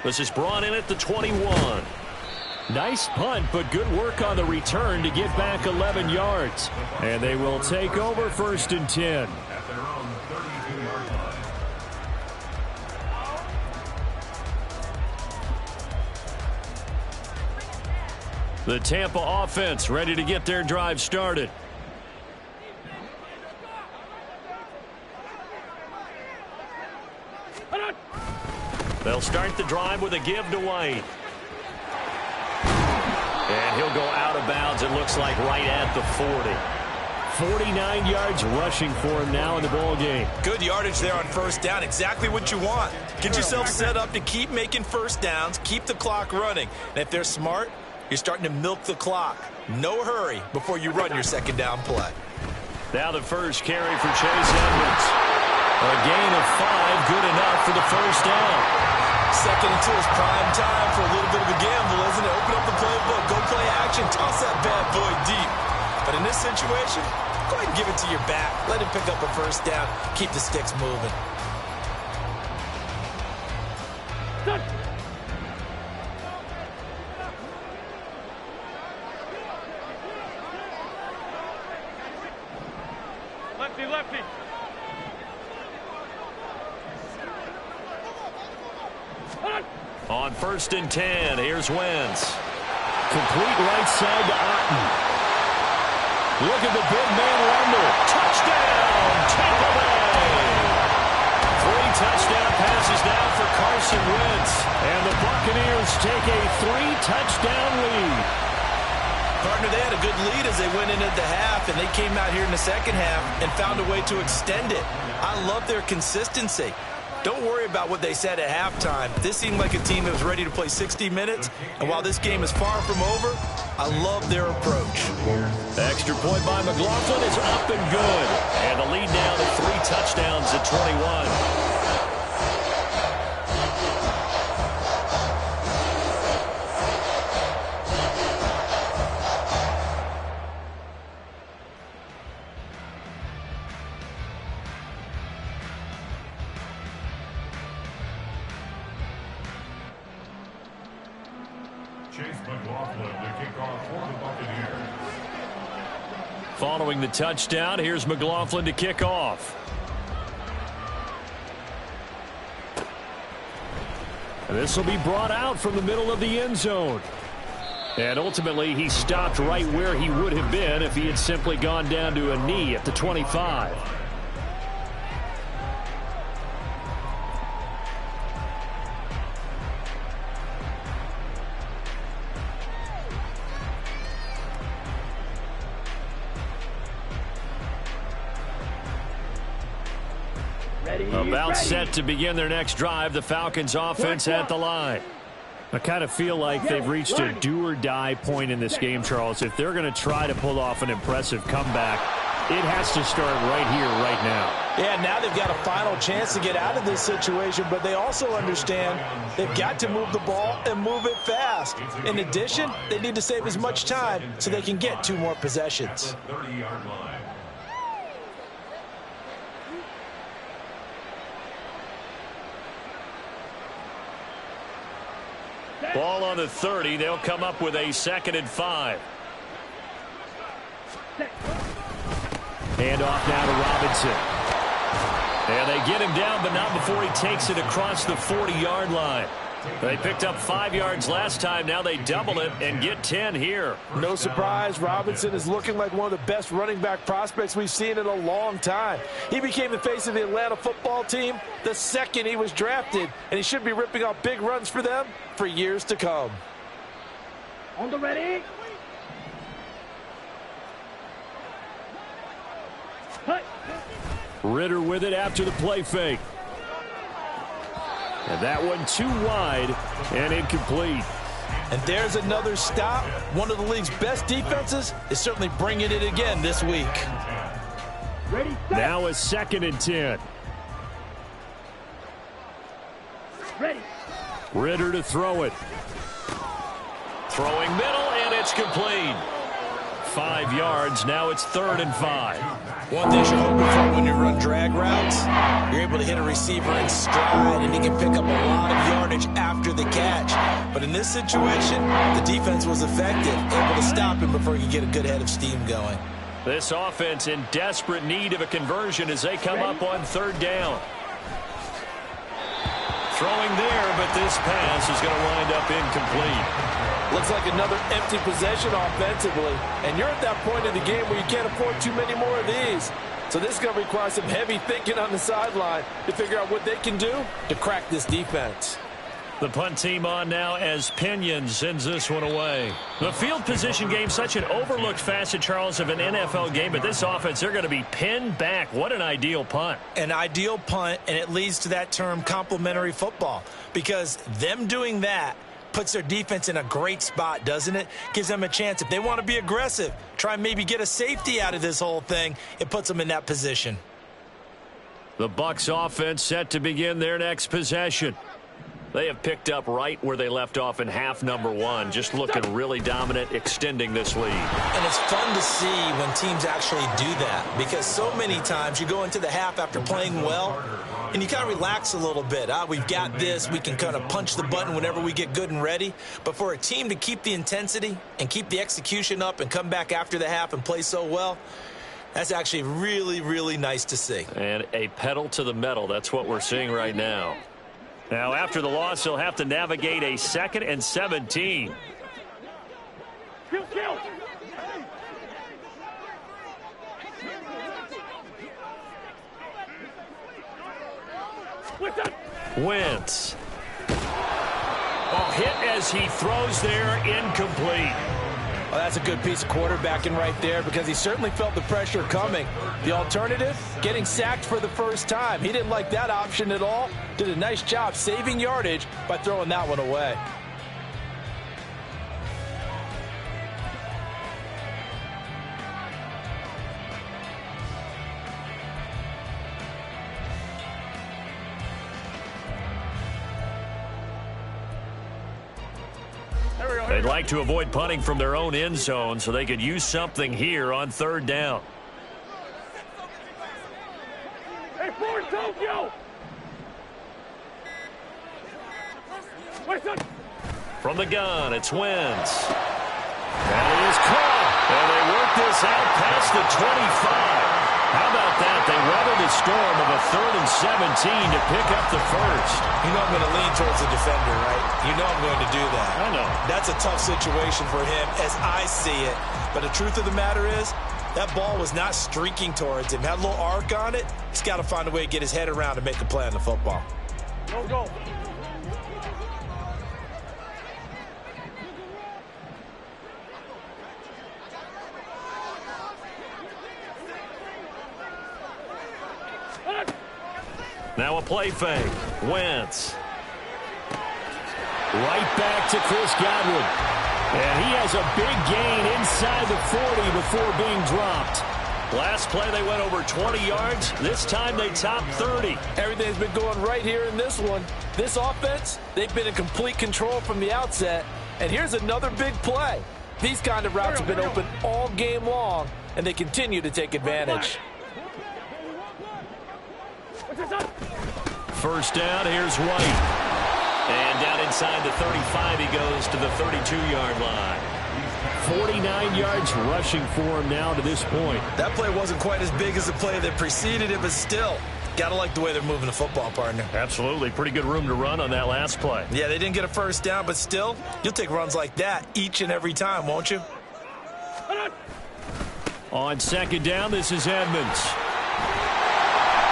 This is brought in at the 21. Nice punt, but good work on the return to get back 11 yards. And they will take over 1st and 10. At their own 32-yard line. The Tampa offense ready to get their drive started. They'll start the drive with a give to White. And he'll go out of bounds, it looks like, right at the 40. 49 yards rushing for him now in the ball game. Good yardage there on 1st down. Exactly what you want. Get yourself set up to keep making 1st downs, keep the clock running. And if they're smart, you're starting to milk the clock. No hurry before you run your 2nd down play. Now the first carry for Chase Edmonds. A gain of 5, good enough for the 1st down. 2nd and 2 is prime time for a little bit of a gamble, isn't it? Open up the playbook, go play action, toss that bad boy deep. But in this situation, go ahead and give it to your back. Let him pick up a 1st down. Keep the sticks moving. Lefty, lefty. On 1st and 10, here's Wentz. Complete right side to Otten. Look at the big man Rundle. Touchdown, Tampa Bay. 3 touchdown passes now for Carson Wentz. And the Buccaneers take a 3-touchdown lead. Partner, they had a good lead as they went into the half, and they came out here in the second half and found a way to extend it. I love their consistency. Don't worry about what they said at halftime. This seemed like a team that was ready to play 60 minutes, and while this game is far from over, I love their approach. The extra point by McLaughlin is up and good. And the lead now to 3 touchdowns at 21. Following the touchdown, here's McLaughlin to kick off. This will be brought out from the middle of the end zone. And ultimately, he stopped right where he would have been if he had simply gone down to a knee at the 25. About set to begin their next drive. The Falcons offense at the line. I kind of feel like they've reached a do-or-die point in this game, Charles. If they're going to try to pull off an impressive comeback, it has to start right here, right now. Yeah, now they've got a final chance to get out of this situation, but they also understand they've got to move the ball and move it fast. In addition, they need to save as much time so they can get 2 more possessions. Ball on the 30. They'll come up with a 2nd and 5. Hand off now to Robinson. And they get him down, but not before he takes it across the 40-yard line. They picked up 5 yards last time. Now they double it and get 10 here. No surprise, Robinson is looking like one of the best running back prospects we've seen in a long time. He became the face of the Atlanta football team the second he was drafted, and he should be ripping off big runs for them for years to come. On the ready. Ritter with it after the play fake. And that one too wide and incomplete. And there's another stop. One of the league's best defenses is certainly bringing it again this week. Ready, set. Now a 2nd and 10. Ready. Ritter to throw it. Throwing middle, and it's complete. 5 yards. Now it's 3rd and 5. One thing you're hoping for when you run drag routes, you're able to hit a receiver in stride, and he can pick up a lot of yardage after the catch. But in this situation, the defense was effective, able to stop him before he could get a good head of steam going. This offense in desperate need of a conversion as they come up on 3rd down. Throwing there, but this pass is going to wind up incomplete. Looks like another empty possession offensively, and you're at that point in the game where you can't afford too many more of these. So this is going to require some heavy thinking on the sideline to figure out what they can do to crack this defense. The punt team on now as Pinion sends this one away. The field position game, such an overlooked facet, Charles, of an NFL game, but this offense, they're going to be pinned back. What an ideal punt. An ideal punt, and it leads to that term complementary football, because them doing that puts their defense in a great spot, doesn't it? Gives them a chance. If they want to be aggressive, try and maybe get a safety out of this whole thing, it puts them in that position. The Bucs offense set to begin their next possession. They have picked up right where they left off in half number 1, just looking really dominant, extending this lead. And it's fun to see when teams actually do that, because so many times you go into the half after playing well, and you kind of relax a little bit. We've got this. We can kind of punch the button whenever we get good and ready. But for a team to keep the intensity and keep the execution up and come back after the half and play so well, that's actually really, really nice to see. And a pedal to the metal. That's what we're seeing right now. Now, after the loss, he'll have to navigate a 2nd and 17. Kill. Wentz. Oh, hit as he throws there, incomplete. Well, that's a good piece of quarterbacking right there because he certainly felt the pressure coming. The alternative, getting sacked for the first time. He didn't like that option at all. Did a nice job saving yardage by throwing that one away. They'd like to avoid punting from their own end zone so they could use something here on 3rd down. Hey, forward, Tokyo! From the gun, it's Wentz. That is caught. And they work this out past the 25. How about that? They weathered the storm of a 3rd and 17 to pick up the first. You know I'm going to lean towards the defender, right? You know I'm going to do that. I know. That's a tough situation for him as I see it. But the truth of the matter is, that ball was not streaking towards him. Had a little arc on it. He's got to find a way to get his head around and make a play on the football. Go. Now a play fake. Wentz. Right back to Chris Godwin. And he has a big gain inside the 40 before being dropped. Last play they went over 20 yards. This time they topped 30. Everything's been going right here in this one. This offense, they've been in complete control from the outset. And here's another big play. These kind of routes have been open all game long, and they continue to take advantage. First down, here's White. And down inside the 35, he goes to the 32-yard line. 49 yards rushing for him now to this point. That play wasn't quite as big as the play that preceded it, but still, got to like the way they're moving the football, partner. Absolutely. Pretty good room to run on that last play. Yeah, they didn't get a first down, but still, you'll take runs like that each and every time, won't you? On 2nd down, this is Edmonds.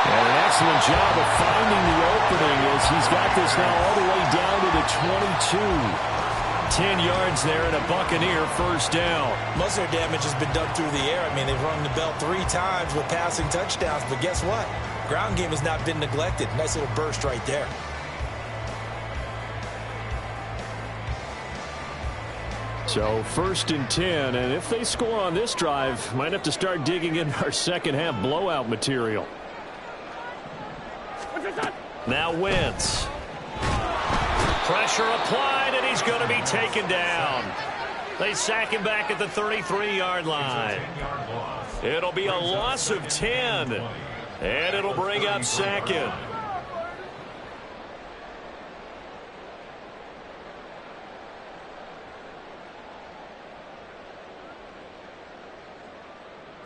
And an excellent job of finding the opening as he's got this now all the way down to the 22. 10 yards there and a Buccaneer first down. Most of their damage has been done through the air. I mean, they've rung the bell 3 times with passing touchdowns, but guess what? Ground game has not been neglected. Nice little burst right there. So 1st and 10, and if they score on this drive, might have to start digging in our second half blowout material. Now Wentz. Pressure applied, and he's going to be taken down. They sack him back at the 33-yard line. It'll be a loss of 10, and it'll bring up 2nd.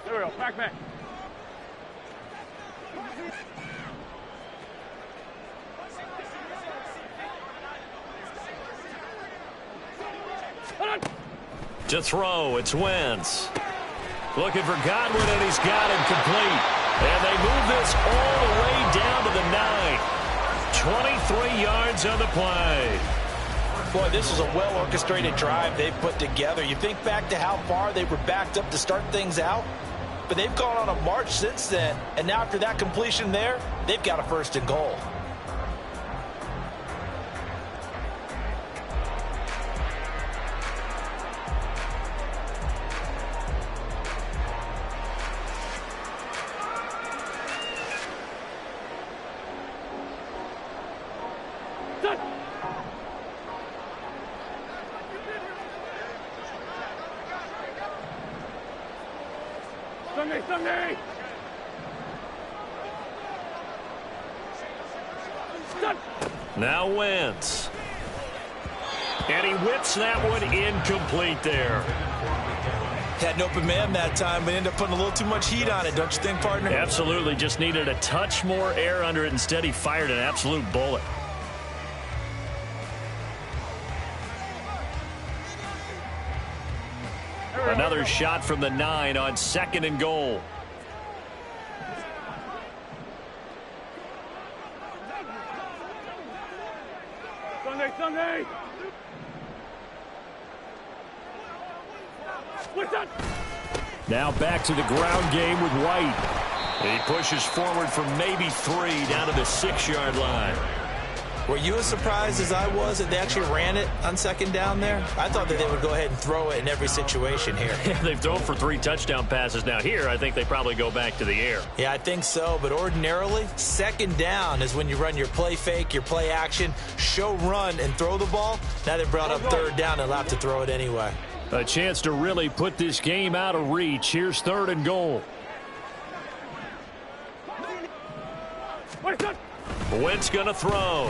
There we go. Back. To throw, it's Wentz. Looking for Godwin, and he's got him complete. And they move this all the way down to the 9. 23 yards on the play. Boy, this is a well-orchestrated drive they've put together. You think back to how far they were backed up to start things out, but they've gone on a march since then. And now after that completion there, they've got a 1st and goal. Sunday. Now Wentz. And he whips that one incomplete there. Had an open man that time, but ended up putting a little too much heat on it, don't you think, partner? Absolutely. Just needed a touch more air under it. Instead, he fired an absolute bullet. another shot from the 9 on 2nd and goal. Sunday. What's that? Now back to the ground game with White. He pushes forward for maybe 3 down to the 6-yard line. Were you as surprised as I was that they actually ran it on 2nd down there? I thought that they would go ahead and throw it in every situation here. Yeah, they've thrown for 3 touchdown passes. Now here, I think they probably go back to the air. Yeah, I think so. But ordinarily, 2nd down is when you run your play fake, your play action, show run, and throw the ball. Now they brought up 3rd down and allowed to throw it anyway. A chance to really put this game out of reach. Here's 3rd and goal. Wentz going to throw.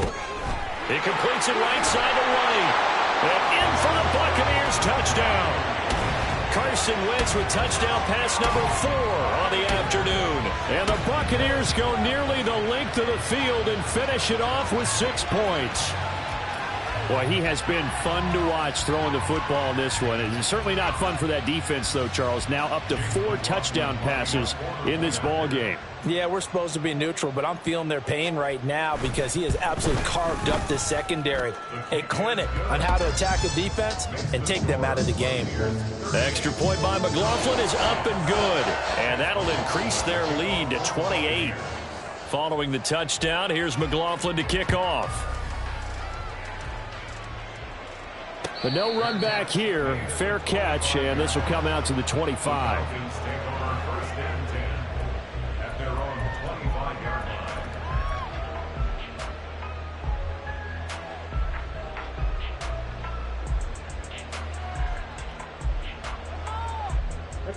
He completes it right side to White. And in for the Buccaneers touchdown. Carson Wentz with touchdown pass number 4 on the afternoon. And the Buccaneers go nearly the length of the field and finish it off with 6 points. Boy, he has been fun to watch throwing the football in this one. It's certainly not fun for that defense, though, Charles. Now up to 4 touchdown passes in this ball game. Yeah, we're supposed to be neutral, but I'm feeling their pain right now because he has absolutely carved up this secondary. A clinic on how to attack a defense and take them out of the game. The extra point by McLaughlin is up and good. And that'll increase their lead to 28. Following the touchdown, here's McLaughlin to kick off. But no run back here. Fair catch, and this will come out to the 25.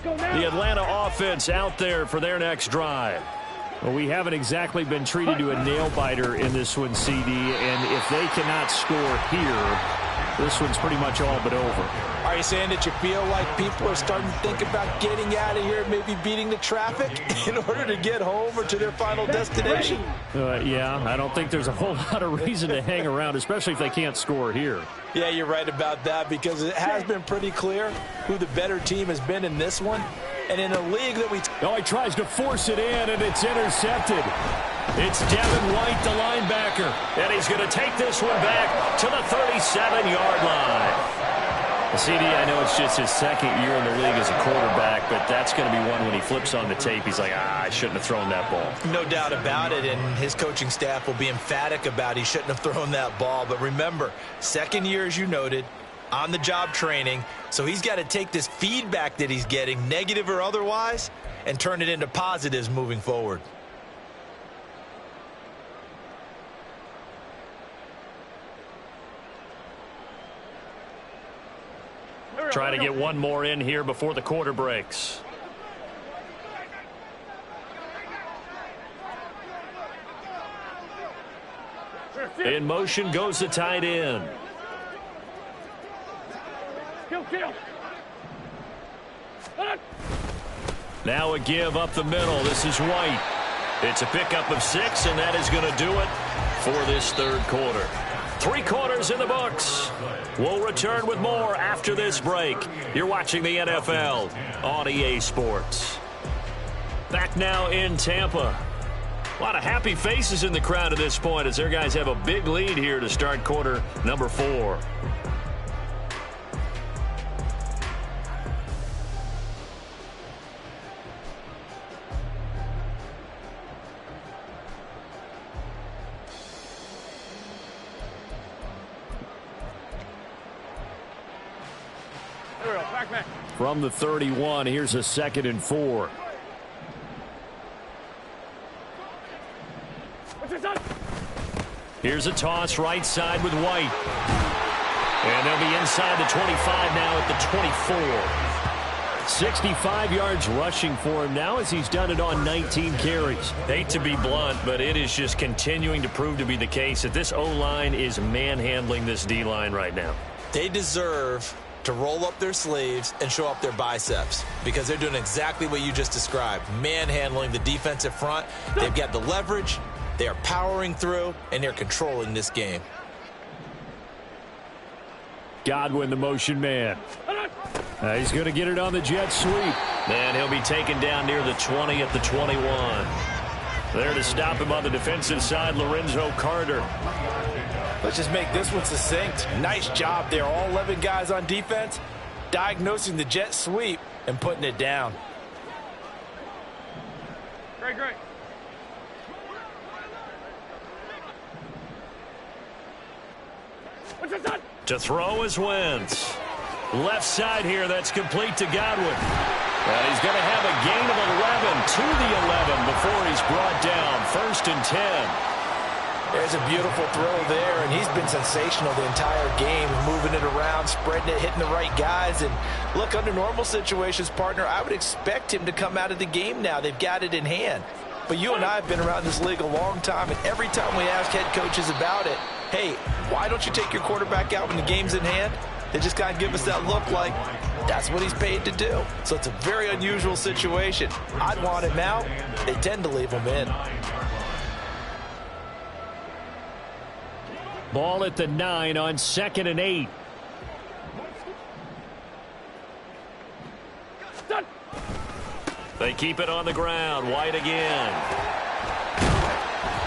The Atlanta offense out there for their next drive. Well, we haven't exactly been treated to a nail-biter in this one, CD, and if they cannot score here, this one's pretty much all but over. Are you saying that you feel like people are starting to think about getting out of here, maybe beating the traffic in order to get home or to their final destination? Yeah, I don't think there's a whole lot of reason to hang around, especially if they can't score here. Yeah, you're right about that because it has been pretty clear who the better team has been in this one. And in a league that we... Oh, he tries to force it in, and it's intercepted. It's Devin White, the linebacker. And he's going to take this one back to the 37-yard line. CD, I know it's just his 2nd year in the league as a quarterback, but that's going to be one when he flips on the tape. He's like, I shouldn't have thrown that ball. No doubt about it, and his coaching staff will be emphatic about he shouldn't have thrown that ball. But remember, 2nd year, as you noted, on-the-job training, so he's got to take this feedback that he's getting, negative or otherwise, and turn it into positives moving forward. Trying to get one more in here before the quarter breaks. In motion goes the tight end. Kill. Now a give up the middle. This is White. It's a pickup of 6, and that is going to do it for this 3rd quarter. 3 quarters in the books. We'll return with more after this break. You're watching the NFL on EA Sports. Back now in Tampa. A lot of happy faces in the crowd at this point as their guys have a big lead here to start quarter number 4. From the 31, here's a 2nd and 4. Here's a toss right side with White. And they'll be inside the 25 now at the 24. 65 yards rushing for him now as he's done it on 19 carries. Hate to be blunt, but it is just continuing to prove to be the case that this O-line is manhandling this D-line right now. They deserve to roll up their sleeves and show up their biceps because they're doing exactly what you just described, manhandling the defensive front. They've got the leverage, they are powering through, and they're controlling this game. Godwin, the motion man. He's going to get it on the jet sweep. And he'll be taken down near the 20 at the 21. There to stop him on the defensive side, Lorenzo Carter. Let's just make this one succinct. Nice job there. All 11 guys on defense diagnosing the jet sweep and putting it down. Great, great. What's this done? To throw is Wentz. Left side here, that's complete to Godwin. And he's going to have a gain of 11 to the 11 before he's brought down. 1st and 10. There's a beautiful throw there, and he's been sensational the entire game, moving it around, spreading it, hitting the right guys. And look, under normal situations, partner, I would expect him to come out of the game now. They've got it in hand. But you and I have been around this league a long time, and every time we ask head coaches about it, hey, why don't you take your quarterback out when the game's in hand? They just kind of give us that look like that's what he's paid to do. So it's a very unusual situation. I'd want him out. They tend to leave him in. Ball at the 9 on 2nd and 8. Done. They keep it on the ground. White again.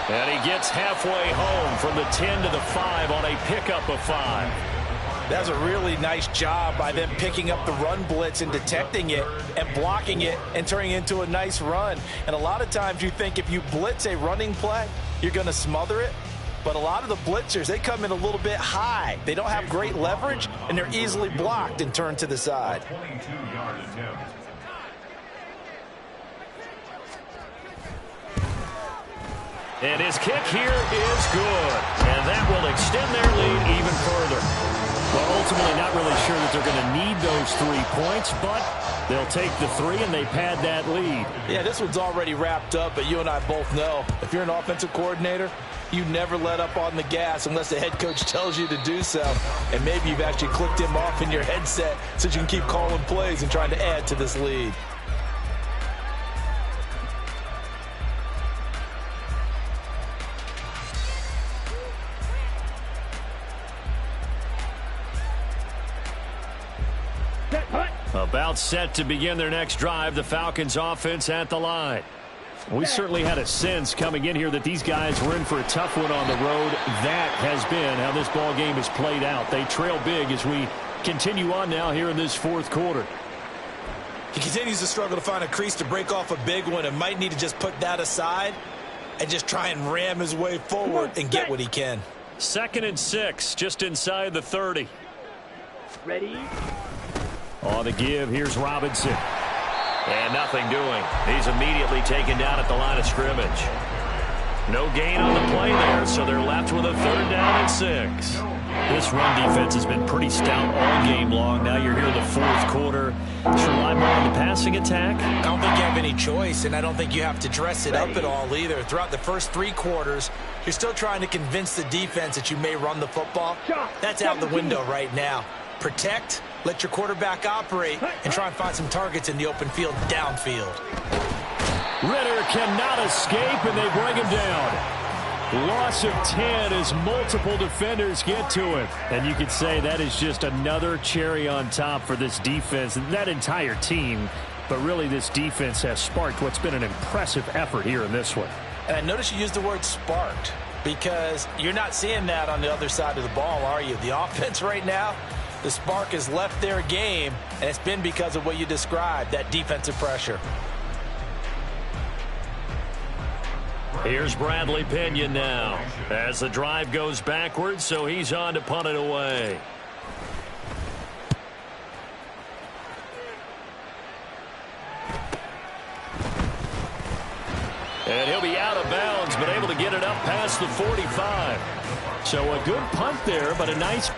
And he gets halfway home from the 10 to the 5 on a pickup of 5. That's a really nice job by them picking up the run blitz and detecting it and blocking it and turning it into a nice run. And a lot of times you think if you blitz a running play, you're going to smother it. But a lot of the blitzers, they come in a little bit high. They don't have great leverage, and they're easily blocked and turned to the side. 22-yard attempt. And his kick here is good. And that will extend their lead even further. Well, ultimately not really sure that they're going to need those 3 points, but they'll take the 3 and they pad that lead. Yeah, this one's already wrapped up, but you and I both know if you're an offensive coordinator, you never let up on the gas unless the head coach tells you to do so. And maybe you've actually clicked him off in your headset so you can keep calling plays and trying to add to this lead. About set to begin their next drive, the Falcons offense at the line. We certainly had a sense coming in here that these guys were in for a tough one on the road. That has been how this ball game has played out. They trail big as we continue on now here in this 4th quarter. He continues to struggle to find a crease to break off a big one and might need to just put that aside and just try and ram his way forward and get what he can. 2nd and 6, just inside the 30. Ready? On the give, here's Robinson. And nothing doing. He's immediately taken down at the line of scrimmage. No gain on the play there, so they're left with a 3rd down and 6. This run defense has been pretty stout all game long. Now you're here in the 4th quarter. Just rely more on the passing attack. I don't think you have any choice, and I don't think you have to dress it up at all either. Throughout the first 3 quarters, you're still trying to convince the defense that you may run the football. That's out the window right now. Protect, let your quarterback operate, and try and find some targets in the open field downfield. Ritter cannot escape, and they bring him down. Loss of 10 as multiple defenders get to him. And you could say that is just another cherry on top for this defense and that entire team. But really, this defense has sparked what's been an impressive effort here in this one. And I notice you used the word sparked because you're not seeing that on the other side of the ball, are you? The offense right now, the spark has left their game, and it's been because of what you described, that defensive pressure. Here's Bradley Pinion now as the drive goes backwards, so he's on to punt it away. And he'll be out of bounds, but able to get it up past the 45. So a good punt there, but a nice...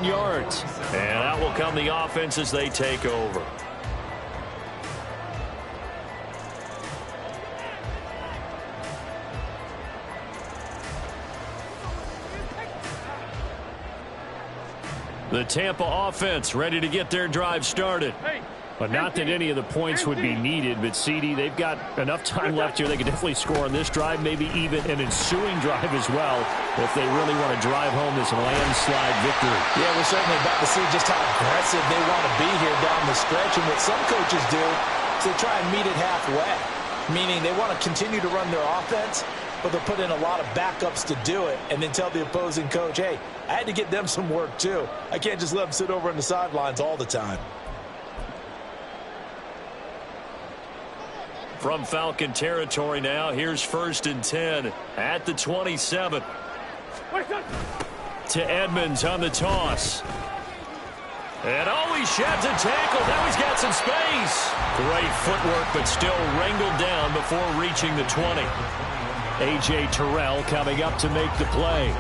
yards. And out will come the offense as they take over. The Tampa offense ready to get their drive started. But not that any of the points would be needed, but CD, they've got enough time left here. They could definitely score on this drive, maybe even an ensuing drive as well, if they really want to drive home this landslide victory. Yeah, we're certainly about to see just how aggressive they want to be here down the stretch. And what some coaches do is they try and meet it halfway, meaning they want to continue to run their offense, but they'll put in a lot of backups to do it and then tell the opposing coach, hey, I had to get them some work too. I can't just let them sit over on the sidelines all the time. From Falcon territory now, here's 1st and 10 at the 27. To Edmonds on the toss. And he sheds a tackle. Now he's got some space. Great footwork, but still wrangled down before reaching the 20. A.J. Terrell coming up to make the play.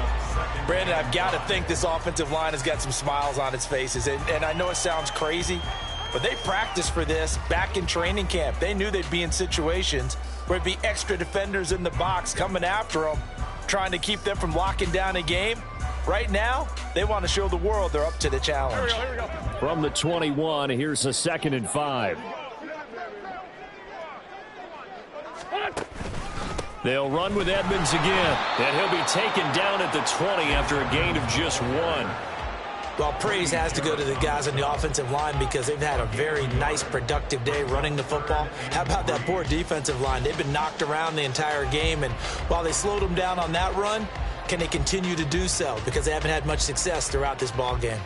Brandon, I've got to think this offensive line has got some smiles on its faces. And I know it sounds crazy, but they practiced for this back in training camp. They knew they'd be in situations where it'd be extra defenders in the box coming after them, trying to keep them from locking down a game. Right now, they want to show the world they're up to the challenge. Here we go. From the 21, here's a 2nd and 5. They'll run with Edmonds again, and he'll be taken down at the 20 after a gain of just 1. Well, praise has to go to the guys on the offensive line because they've had a very nice, productive day running the football. How about that poor defensive line? They've been knocked around the entire game, and while they slowed them down on that run, can they continue to do so? Because they haven't had much success throughout this ball game.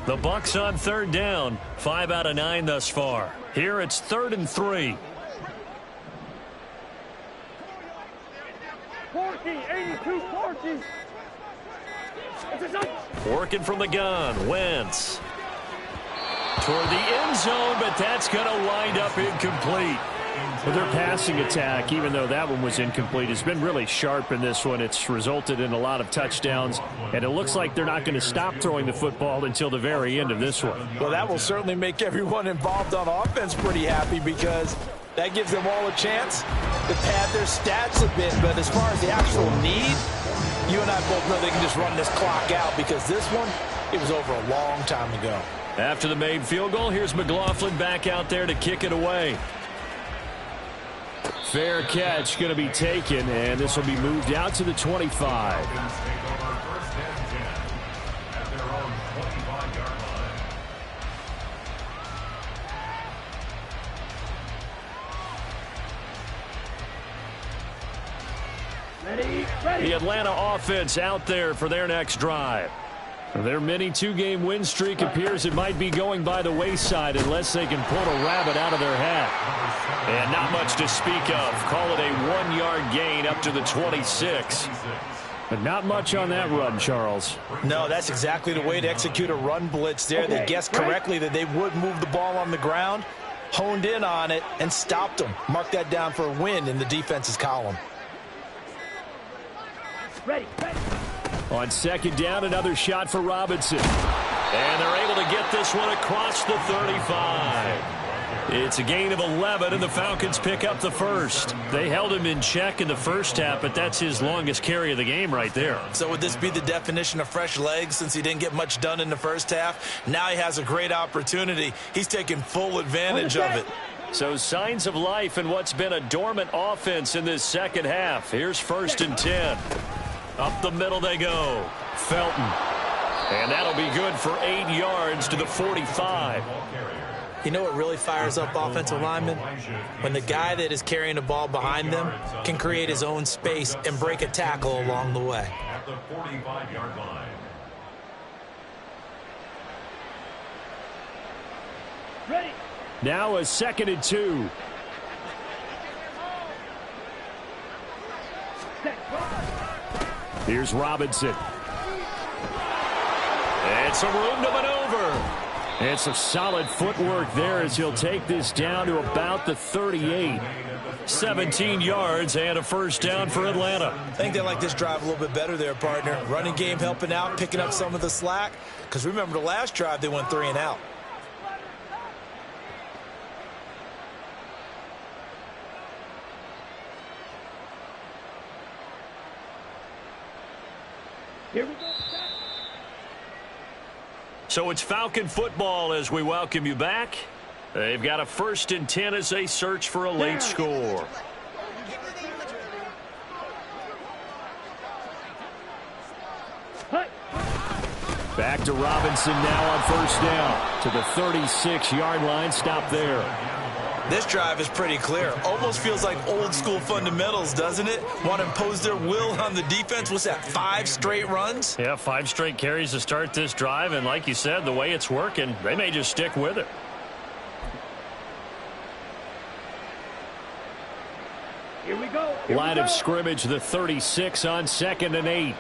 The Bucs on 3rd down. 5 out of 9 thus far. Here it's 3rd and 3. 82-40. Working from the gun. Wentz. Toward the end zone, but that's going to wind up incomplete. But their passing attack, even though that one was incomplete, has been really sharp in this one. It's resulted in a lot of touchdowns, and it looks like they're not going to stop throwing the football until the very end of this one. Well, that will certainly make everyone involved on offense pretty happy because that gives them all a chance to pad their stats a bit. But as far as the actual need, you and I both know they can just run this clock out because this one, it was over a long time ago. After the made field goal, here's McLaughlin back out there to kick it away. Fair catch going to be taken, and this will be moved out to the 25. The Atlanta offense out there for their next drive. Their mini 2-game win streak appears it might be going by the wayside unless they can pull a rabbit out of their hat. And not much to speak of. Call it a 1-yard gain up to the 26. But not much on that run, Charles. No, that's exactly the way to execute a run blitz there. They guessed correctly that they would move the ball on the ground, honed in on it, and stopped them. Mark that down for a win in the defense's column. Ready. On 2nd down, another shot for Robinson. And they're able to get this one across the 35. It's a gain of 11, and the Falcons pick up the first. They held him in check in the first half, but that's his longest carry of the game right there. So would this be the definition of fresh legs since he didn't get much done in the first half? Now he has a great opportunity. He's taking full advantage of it. So signs of life in what's been a dormant offense in this second half. Here's 1st and 10. Up the middle they go. Felton. And that'll be good for 8 yards to the 45. You know what really fires up offensive linemen? When the guy that is carrying the ball behind them can create his own space and break a tackle along the way. At the 45-yard line. Ready. Now a 2nd and 2. Here's Robinson. And some room to maneuver. And some solid footwork there as he'll take this down to about the 38. 17 yards and a first down for Atlanta. I think they like this drive a little bit better there, partner. Running game helping out, picking up some of the slack. Because remember the last drive, they went 3 and out. Here we go. So it's Falcon football as we welcome you back. They've got a 1st and 10 as they search for a late score. Back to Robinson now on 1st down to the 36-yard line. Stop there. This drive is pretty clear. Almost feels like old school fundamentals, doesn't it? Want to impose their will on the defense. What's that, 5 straight runs? Yeah, 5 straight carries to start this drive. And like you said, the way it's working, they may just stick with it. Here we go. Line of scrimmage, the 36 on 2nd and 8.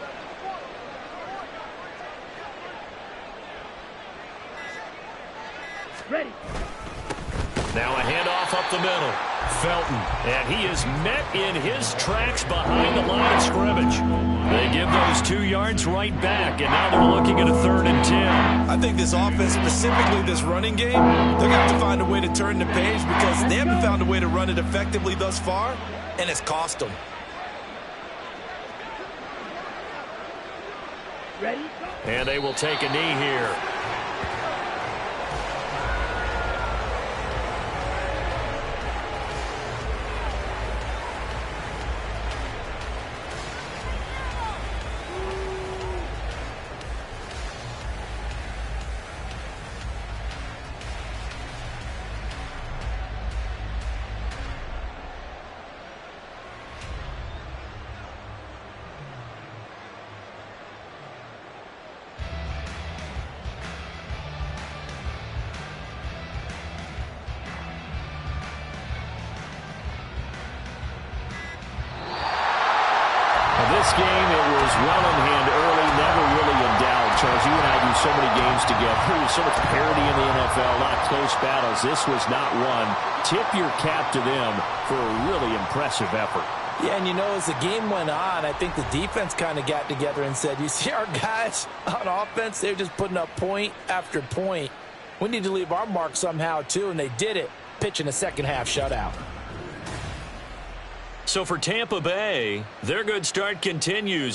Ready. Now a handoff up the middle. Felton. And he is met in his tracks behind the line of scrimmage. They give those 2 yards right back, and now they're looking at a 3rd and 10. I think this offense, specifically this running game, they're going to have to find a way to turn the page because they haven't found a way to run it effectively thus far, and it's cost them. Ready. And they will take a knee here. This game, it was well in hand early, never really in doubt. Charles, you and I do so many games together. There's so much parity in the NFL, a lot of close battles. This was not one. Tip your cap to them for a really impressive effort. Yeah, and you know, as the game went on, I think the defense kind of got together and said, you see our guys on offense, they're just putting up point after point. We need to leave our mark somehow, too, and they did it, pitching a second-half shutout. So for Tampa Bay, their good start continues.